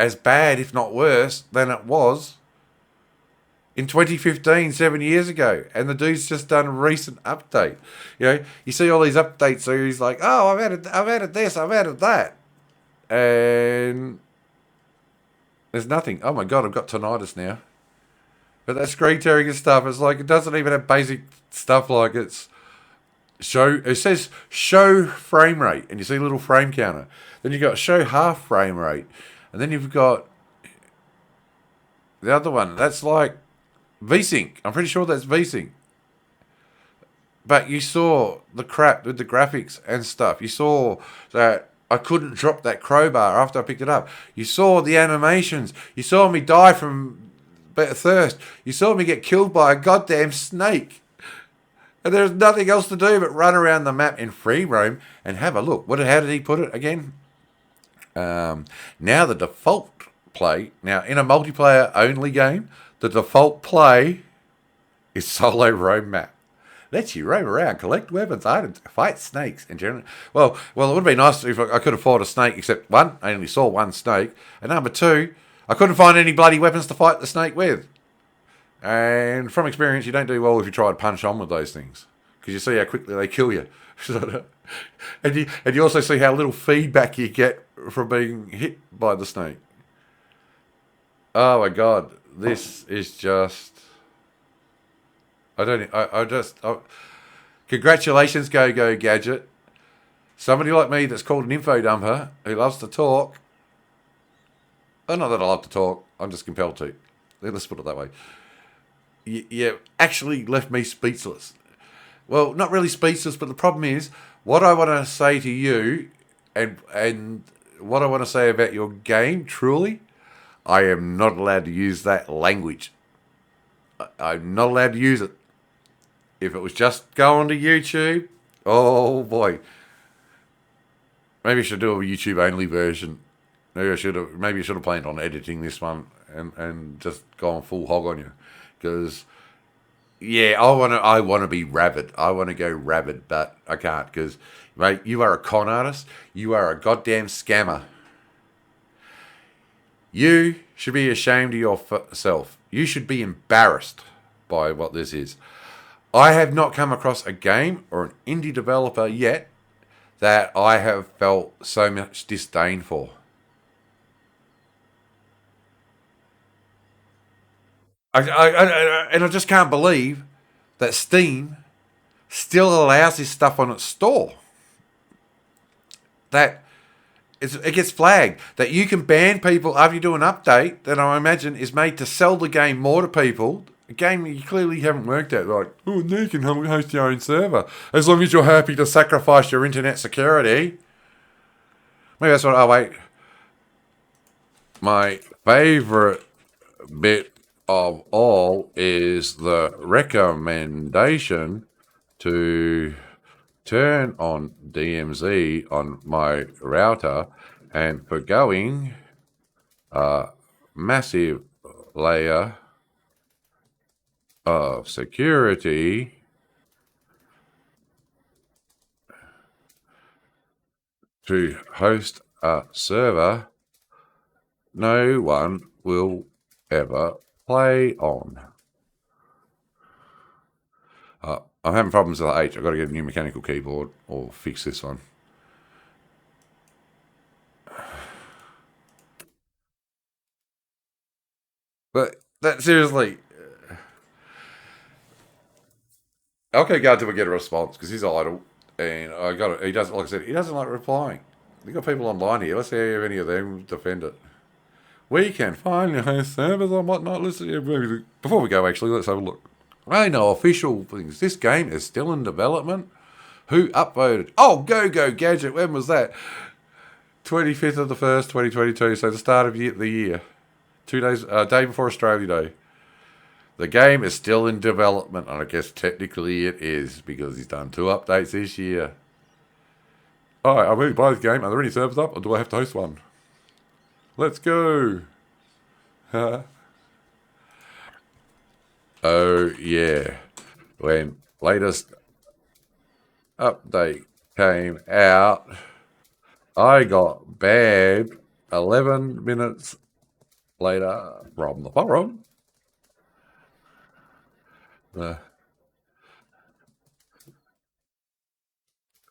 as bad, if not worse, than it was in 2015, 7 years ago. And the dude's just done a recent update. You know, you see all these updates, so he's like, oh, I've added this, I've added that. And there's nothing. Oh my God, I've got tinnitus now. But that screen tearing and stuff, it's like, it doesn't even have basic stuff like it says show frame rate, and you see a little frame counter. Then you've got show half frame rate, and then you've got the other one. That's like VSync. I'm pretty sure that's VSync. But you saw the crap with the graphics and stuff. You saw that I couldn't drop that crowbar after I picked it up. You saw the animations. You saw me die from thirst. You saw me get killed by a goddamn snake. And there's nothing else to do but run around the map in free roam and have a look. How did he put it again? Now the default play, now in a multiplayer only game, the default play is solo roam map. Lets you roam around, collect weapons, items, fight snakes, and generally. Well, it would be nice if I could have fought a snake, except one, I only saw one snake, and number two, I couldn't find any bloody weapons to fight the snake with. And from experience, you don't do well if you try to punch on with those things, because you see how quickly they kill you. and you also see how little feedback you get from being hit by the snake. Oh my God, this is just. Congratulations, Go Gadget. Somebody like me that's called an info dumper who loves to talk. Oh, not that I love to talk. I'm just compelled to. Let's put it that way. You actually left me speechless. Well, not really speechless, but the problem is what I want to say to you and what I want to say about your game, truly, I am not allowed to use that language. I'm not allowed to use it. If it was just going to YouTube, oh boy. Maybe I should do a YouTube only version. Maybe I should have planned on editing this one and just going full hog on you. Because yeah, I wanna be Rabid. I wanna go Rabid, but I can't because mate, you are a con artist. You are a goddamn scammer. You should be ashamed of yourself. You should be embarrassed by what this is. I have not come across a game or an indie developer yet that I have felt so much disdain for. And I just can't believe that Steam still allows this stuff on its store. That it gets flagged that you can ban people after you do an update that I imagine is made to sell the game more to people. A game that you clearly haven't worked at. Like, oh, now you can host your own server as long as you're happy to sacrifice your internet security. Maybe that's what. Oh wait, my favourite bit of all is the recommendation to turn on DMZ on my router and for going a massive layer of security to host a server no one will ever play on. I'm having problems with the H. I've got to get a new mechanical keyboard or fix this one. But that seriously, okay, go to get a response because he's idle, and I got it. He doesn't, like I said, he doesn't like replying. We got people online here. Let's see if any of them defend it. We can finally host servers and whatnot. Before we go, actually, let's have a look. I know official things. This game is still in development. Who upvoted? Oh, go Gadget. When was that? 25th of the 1st, 2022. So the start of the year. 2 days, day before Australia Day. The game is still in development, and I guess technically it is because he's done 2 updates this year. Alright, I'm ready to buy this game. Are there any servers up, or do I have to host one? Let's go. Oh yeah, when latest update came out, I got banned 11 minutes later from the forum.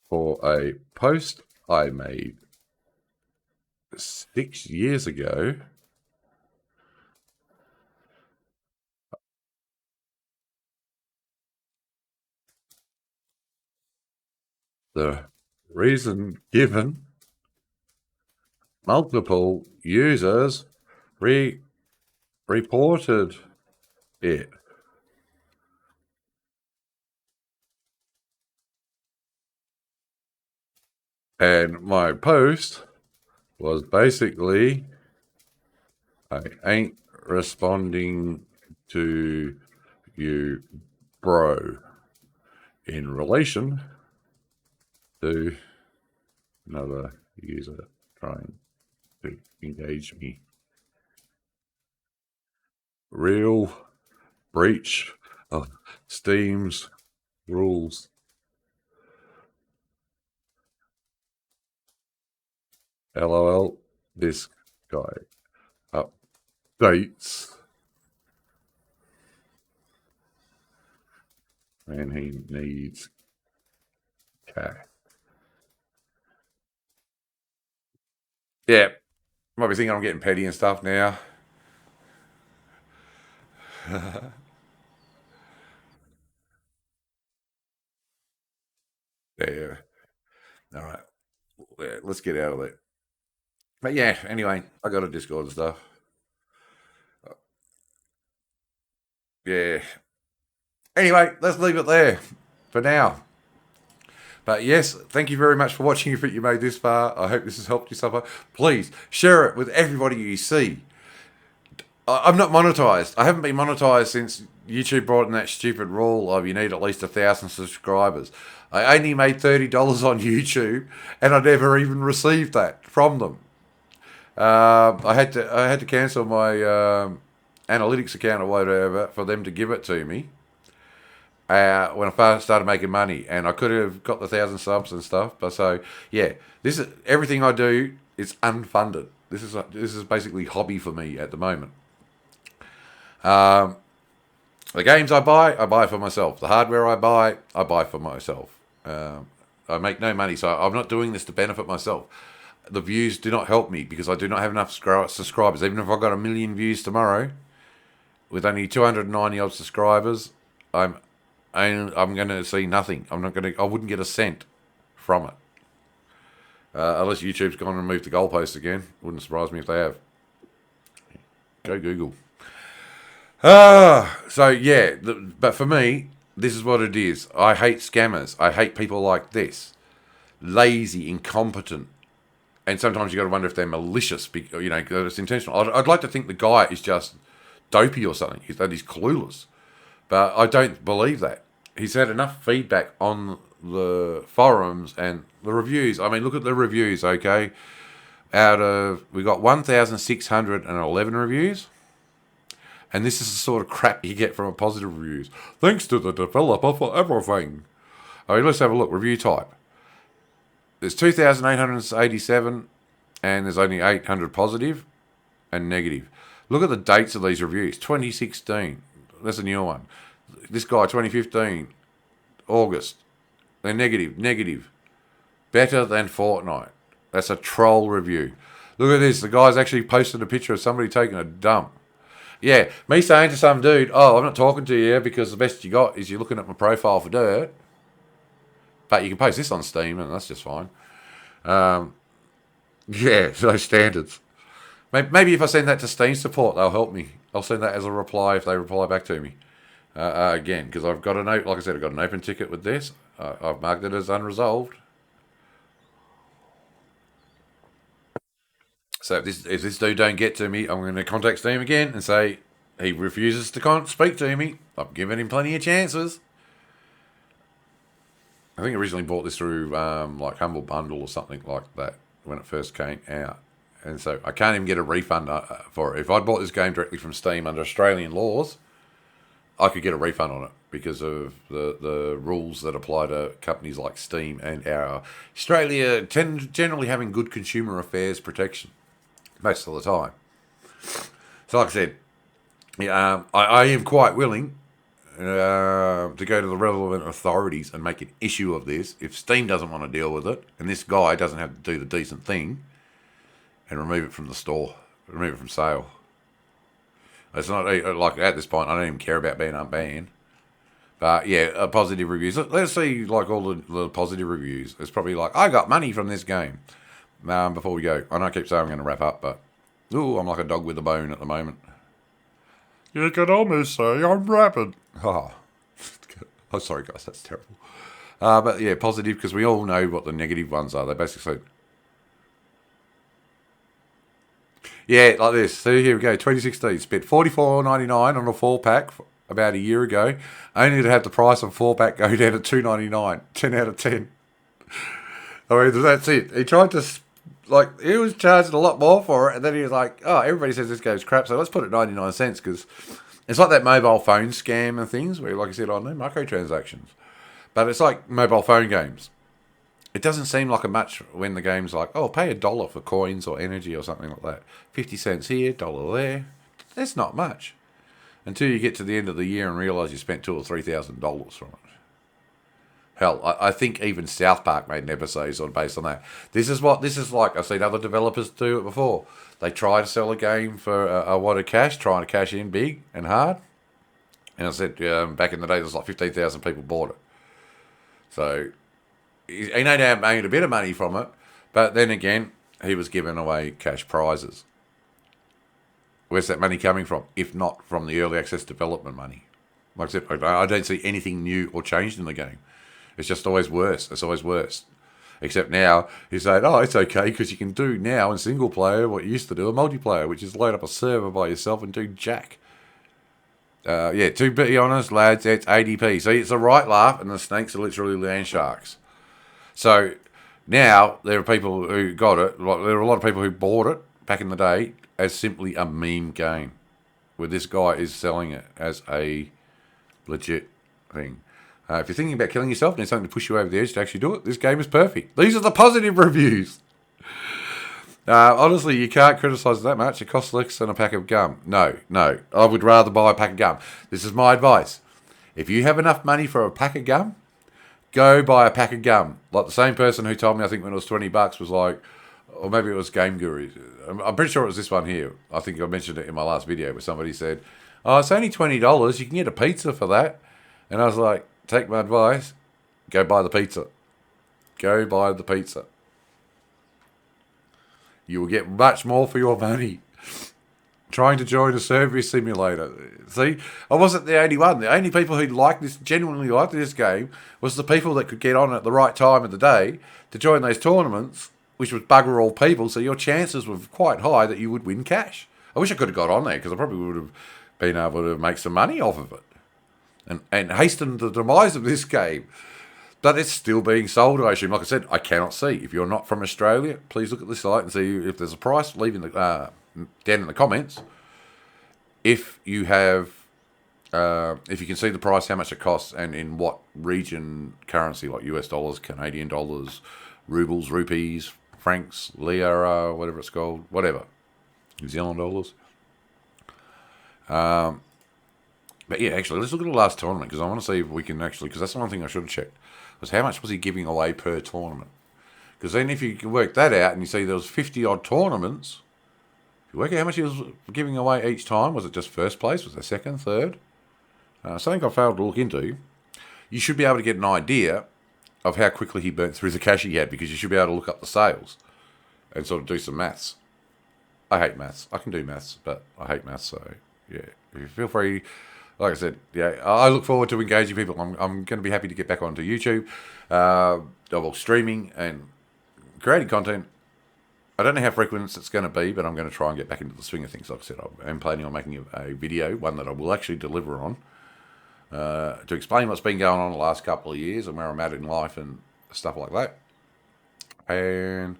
For a post I made 6 years ago. The reason given, multiple users reported it. And my post was basically, I ain't responding to you, bro, in relation to another user trying to engage me. Real breach of Steam's rules. LOL, this guy updates and he needs cash. Yeah, might be thinking I'm getting petty and stuff now. Yeah. All right. Yeah, let's get out of there. But yeah, anyway, I got a Discord and stuff. Yeah. Anyway, let's leave it there for now. But yes, thank you very much for watching. If you made this far, I hope this has helped you suffer. Please share it with everybody you see. I'm not monetized. I haven't been monetized since YouTube brought in that stupid rule of you need at least 1,000 subscribers. I only made $30 on YouTube, and I never even received that from them. I had to cancel my analytics account or whatever for them to give it to me when I first started making money, and I could have got the 1,000 subs and stuff. But so yeah, this is everything I do is unfunded. This is basically hobby for me at the moment. The games I buy for myself. The hardware I buy for myself. I make no money, so I'm not doing this to benefit myself. The views do not help me because I do not have enough subscribers. Even if I got 1 million views tomorrow, with only 290 odd subscribers, I'm going to see nothing. I wouldn't get a cent from it, unless YouTube's gone and moved the goalposts again. Wouldn't surprise me if they have. Go Google. So yeah, but for me, this is what it is. I hate scammers. I hate people like this, lazy, incompetent, and sometimes you got to wonder if they're malicious. You know, that it's intentional. I'd like to think the guy is just dopey or something. That he's clueless, but I don't believe that. He's had enough feedback on the forums and the reviews. I mean, look at the reviews. Okay, we got 1,611 reviews. And this is the sort of crap you get from a positive reviews. Thanks to the developer for everything. I mean, let's have a look. Review type. There's 2,887, and there's only 800 positive and negative. Look at the dates of these reviews. 2016. That's a new one. This guy, 2015. August. They're negative. Better than Fortnite. That's a troll review. Look at this. The guy's actually posted a picture of somebody taking a dump. Yeah, me saying to some dude, oh, I'm not talking to you because the best you got is you're looking at my profile for dirt. But you can post this on Steam and that's just fine. Yeah, those standards. Maybe if I send that to Steam support, they'll help me. I'll send that as a reply if they reply back to me. Again, because I've got like I said, I've got an open ticket with this. I've marked it as unresolved. So if this dude don't get to me, I'm going to contact Steam again and say he refuses to speak to me. I've given him plenty of chances. I think I originally bought this through like Humble Bundle or something like that when it first came out. And so I can't even get a refund for it. If I'd bought this game directly from Steam under Australian laws, I could get a refund on it because of the rules that apply to companies like Steam and our Australia generally having good consumer affairs protection most of the time. So like I said, I am quite willing to go to the relevant authorities and make an issue of this if Steam doesn't want to deal with it and this guy doesn't have to do the decent thing and remove it from the store, remove it from sale. It's not like at this point I don't even care about being unbanned. But yeah, positive reviews. Let's see like all the positive reviews. It's probably like, I got money from this game. Before we go, I know I keep saying I'm going to wrap up, but I'm like a dog with a bone at the moment. You could almost say I'm Rabid. Oh, sorry guys, that's terrible. But yeah, positive because we all know what the negative ones are. They basically say, yeah, like this. So here we go. 2016 spent $44.99 on a 4-pack about a year ago, only to have the price of 4-pack go down to $2.99. 10 out of 10. I mean, that's it. He tried to, he was charging a lot more for it, and then he was like, oh, everybody says this game's crap, so let's put it 99 cents, because it's like that mobile phone scam and things, where, like I said, I know microtransactions. But it's like mobile phone games. It doesn't seem like a much when the game's like, oh, pay $1 for coins or energy or something like that. 50 cents here, $1 there. That's not much. Until you get to the end of the year and realise you spent $2,000 or $3,000 from it. Hell, I think even South Park made an episode sort of based on that. This is like. I've seen other developers do it before. They try to sell a game for a wad of cash, trying to cash in big and hard. And I said, back in the day, there's like 15,000 people bought it. So, he no doubt made a bit of money from it. But then again, he was giving away cash prizes. Where's that money coming from? If not from the early access development money. Like I said, I don't see anything new or changed in the game. It's just always worse. It's always worse. Except now, he's saying, oh, it's okay because you can do now in single player what you used to do in multiplayer, which is load up a server by yourself and do jack. Yeah, to be honest, lads, it's 80p. See, it's a right laugh, and the snakes are literally land sharks. So now there are people who got it. There are a lot of people who bought it back in the day as simply a meme game, where this guy is selling it as a legit thing. If you're thinking about killing yourself and there's something to push you over the edge to actually do it, this game is perfect. These are the positive reviews. Honestly, you can't criticise it that much. It costs less than a pack of gum. No. I would rather buy a pack of gum. This is my advice. If you have enough money for a pack of gum, go buy a pack of gum. Like the same person who told me, I think when it was $20, was like, or maybe it was Game Guru. I'm pretty sure it was this one here. I think I mentioned it in my last video where somebody said, oh, it's only $20. You can get a pizza for that. And I was like, take my advice. Go buy the pizza. Go buy the pizza. You will get much more for your money. Trying to join a survey simulator. See, I wasn't the only one. The only people who liked this, genuinely liked this game, was the people that could get on at the right time of the day to join those tournaments, which was bugger all people. So your chances were quite high that you would win cash. I wish I could have got on there because I probably would have been able to make some money off of it and hasten the demise of this game. But it's still being sold, I assume. Like I said, I cannot see. If you're not from Australia, please look at the site and see if there's a price. Leave in the down in the comments. If you have, if you can see the price, how much it costs, and in what region currency, like US dollars, Canadian dollars, rubles, rupees, francs, lira, whatever it's called, whatever, New Zealand dollars. But yeah, actually, let's look at the last tournament because I want to see if we can actually, because that's the one thing I should have checked, was how much was he giving away per tournament? Because then if you can work that out and you see there was 50 odd tournaments, if you work out how much he was giving away each time, was it just first place, was it second, third? Something I failed to look into. You should be able to get an idea of how quickly he burnt through the cash he had because you should be able to look up the sales and sort of do some maths. I hate maths. I can do maths, but I hate maths, so yeah. If you feel free, like I said, yeah, I look forward to engaging people. I'm going to be happy to get back onto YouTube, well, streaming and creating content. I don't know how frequent it's going to be, but I'm going to try and get back into the swing of things. Like I said, I'm planning on making a video, one that I will actually deliver on, to explain what's been going on the last couple of years and where I'm at in life and stuff like that. And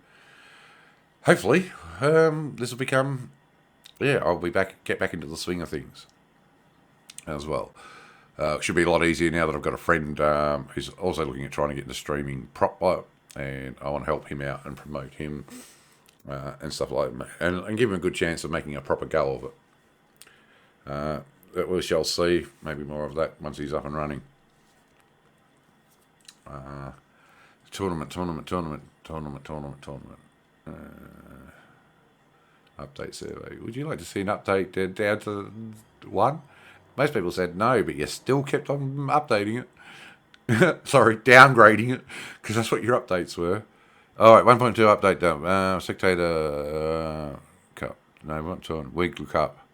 hopefully, this will become, I'll be get back into the swing of things as well. It should be a lot easier now that I've got a friend who's also looking at trying to get into streaming proper, and I want to help him out and promote him and stuff like that, and give him a good chance of making a proper go of it. We shall see. Maybe more of that once he's up and running. Tournament. Update survey. Would you like to see an update down to 1? Most people said no, but you still kept on updating it. Sorry, downgrading it, because that's what your updates were. All right, 1.2 update done. Spectator Cup. No, what on Weekly Cup.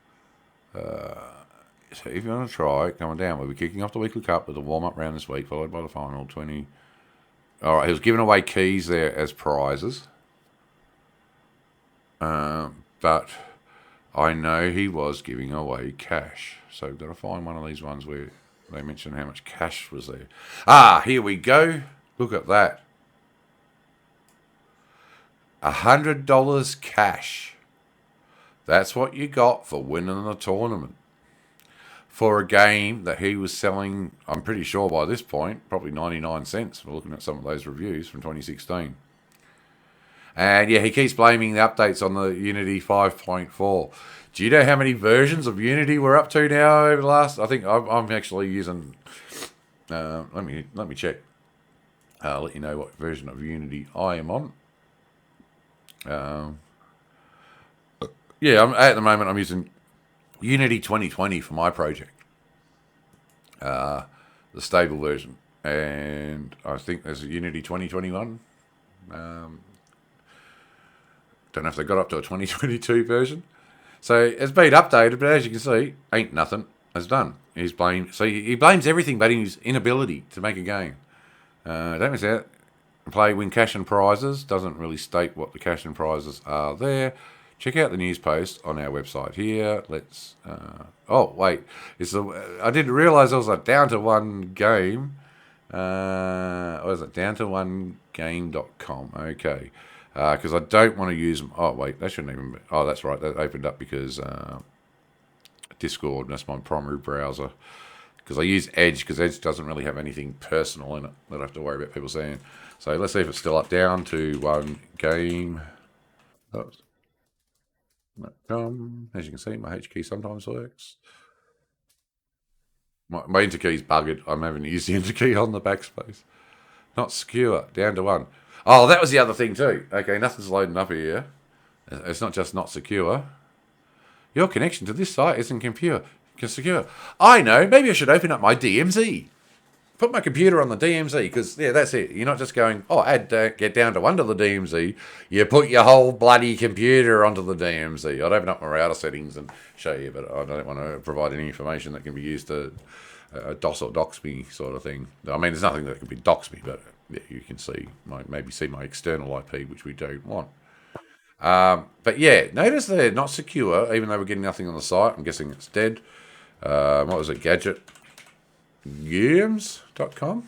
So if you want to try coming down, we'll be kicking off the Weekly Cup with a warm-up round this week, followed by the final 20. All right, he was giving away keys there as prizes. But I know he was giving away cash. So I've got to find one of these ones where they mention how much cash was there. Ah, here we go. Look at that. $100 cash. That's what you got for winning the tournament. For a game that he was selling, I'm pretty sure by this point, probably 99 cents. We're looking at some of those reviews from 2016. And yeah, he keeps blaming the updates on the Unity 5.4. Do you know how many versions of Unity we're up to now over the last? I think I'm actually using. Let me check. I'll let you know what version of Unity I am on. At the moment I'm using Unity 2020 for my project. The stable version, and I think there's a Unity 2021. Don't know if they got up to a 2022 version. So it's been updated, but as you can see, ain't nothing has done. He blames everything but his inability to make a game. Don't miss out. Play, win cash and prizes. Doesn't really state what the cash and prizes are there. check out the news post on our website here. Let's. Oh wait, I didn't realise there was a down to one game. What is it? Down to one game.com. Okay. Because I don't want to use them. Oh wait, that shouldn't even be. Oh, that's right. That opened up because Discord. That's my primary browser. Because I use Edge, because Edge doesn't really have anything personal in it that I have to worry about people seeing. So let's see if it's still up. Down to one game. As you can see, my H key sometimes works. My enter key's buggered. I'm having to use the enter key on the backspace. Not secure. Down to one. Oh, that was the other thing too. Okay, nothing's loading up here. It's not just not secure. Your connection to this site isn't secure. I know. Maybe I should open up my DMZ. Put my computer on the DMZ, because, yeah, that's it. You're not just going, get down to one to the DMZ. You put your whole bloody computer onto the DMZ. I'd open up my router settings and show you, but I don't want to provide any information that can be used to DOS or dox me sort of thing. I mean, there's nothing that can be dox me, but yeah, you can maybe see my external IP, which we don't want. But yeah, notice they're not secure, even though we're getting nothing on the site. I'm guessing it's dead. What was it? Gadget Games.com.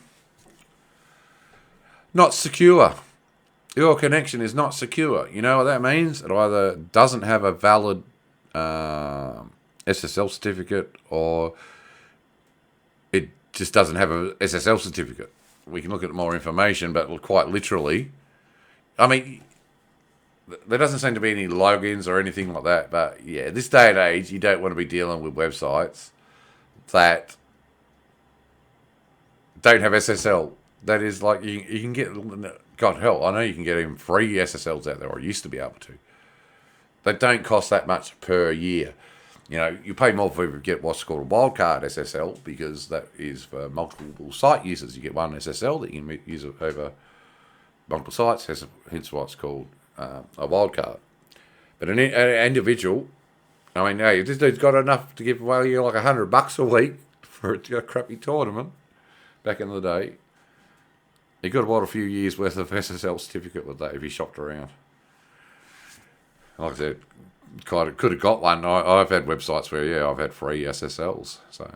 Not secure. Your connection is not secure. You know what that means? It either doesn't have a valid SSL certificate, or it just doesn't have a SSL certificate. We can look at more information, but quite literally, I mean, there doesn't seem to be any logins or anything like that. But yeah, this day and age, you don't want to be dealing with websites that don't have SSL. That is, like, you can get, God hell, I know you can get even free SSLs out there, or used to be able to. They don't cost that much per year. You know, you pay more for get what's called a wildcard SSL, because that is for multiple site users. You get one SSL that you can use over multiple sites, hence what's called a wildcard. But an individual, I mean, hey, if this dude's got enough to give away you like $100 a week for a crappy tournament back in the day, he could have bought a few years worth of SSL certificate with that if he shopped around. Like I said, could have got one. I've had websites where, yeah, I've had free SSLs. So,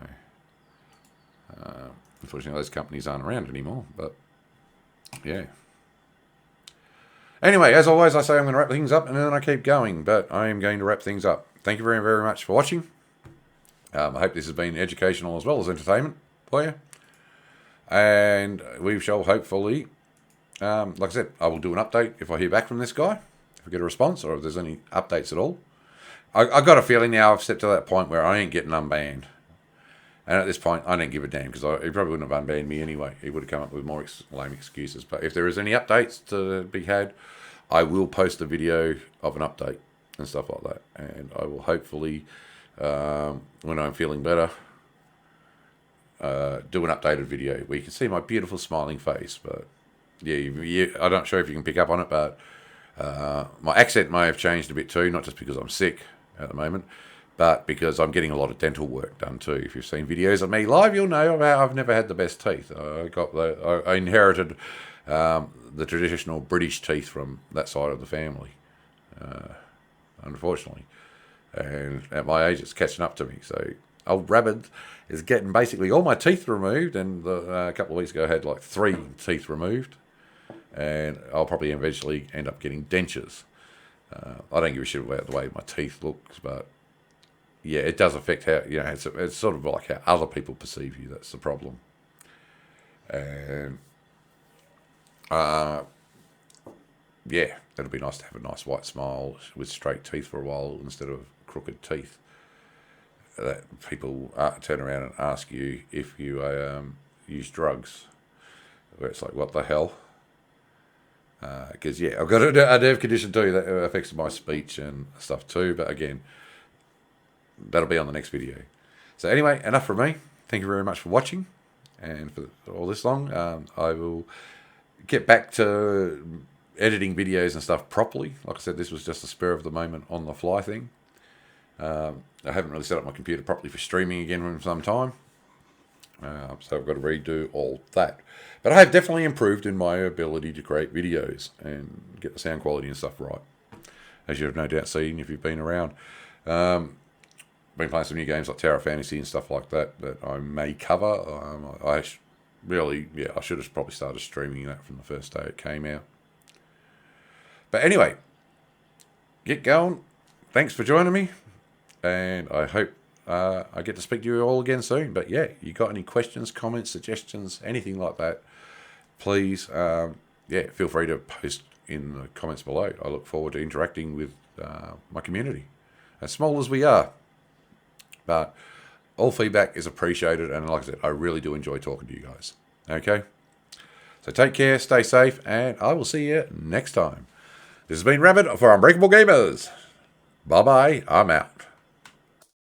unfortunately, those companies aren't around anymore. But, yeah. Anyway, as always, I say I'm going to wrap things up, and then I keep going. But I am going to wrap things up. Thank you very, very much for watching. I hope this has been educational as well as entertainment for you. And we shall hopefully, like I said, I will do an update if I hear back from this guy, if I get a response, or if there's any updates at all. I got a feeling now I've stepped to that point where I ain't getting unbanned. And at this point, I don't give a damn, because he probably wouldn't have unbanned me anyway. He would have come up with more lame excuses. But if there is any updates to be had, I will post a video of an update and stuff like that. And I will hopefully, when I'm feeling better, do an updated video where you can see my beautiful smiling face. But yeah, I'm not sure if you can pick up on it, but my accent may have changed a bit too, not just because I'm sick at the moment, but because I'm getting a lot of dental work done too. If you've seen videos of me live, you'll know I've never had the best teeth. I inherited the traditional British teeth from that side of the family, unfortunately. And at my age, it's catching up to me. So old Rabid is getting basically all my teeth removed, and a couple of weeks ago I had like 3 teeth removed, and I'll probably eventually end up getting dentures. I don't give a shit about the way my teeth looks, but yeah, it does affect how, you know, it's sort of like how other people perceive you. That's the problem. And yeah, it'll be nice to have a nice white smile with straight teeth for a while instead of crooked teeth. That people turn around and ask you if you use drugs, where it's like, what the hell? Because yeah, I've got a nerve condition too that affects my speech and stuff too. But again, that'll be on the next video. So anyway, enough from me. Thank you very much for watching, and for all this long. I will get back to editing videos and stuff properly. Like I said, this was just a spur of the moment, on the fly thing. I haven't really set up my computer properly for streaming again for some time. So I've got to redo all that. But I have definitely improved in my ability to create videos and get the sound quality and stuff right. as you've no doubt seen if you've been around. Been playing some new games like Tower Fantasy and stuff like that I may cover. I should have probably started streaming that from the first day it came out. But anyway, get going. Thanks for joining me, and I hope I get to speak to you all again soon. But yeah, you got any questions, comments, suggestions, anything like that, please, feel free to post in the comments below. I look forward to interacting with my community, as small as we are. But all feedback is appreciated, and like I said, I really do enjoy talking to you guys. Okay? So take care, stay safe, and I will see you next time. This has been Rabid for Unbreakable Gamers. Bye-bye, I'm out.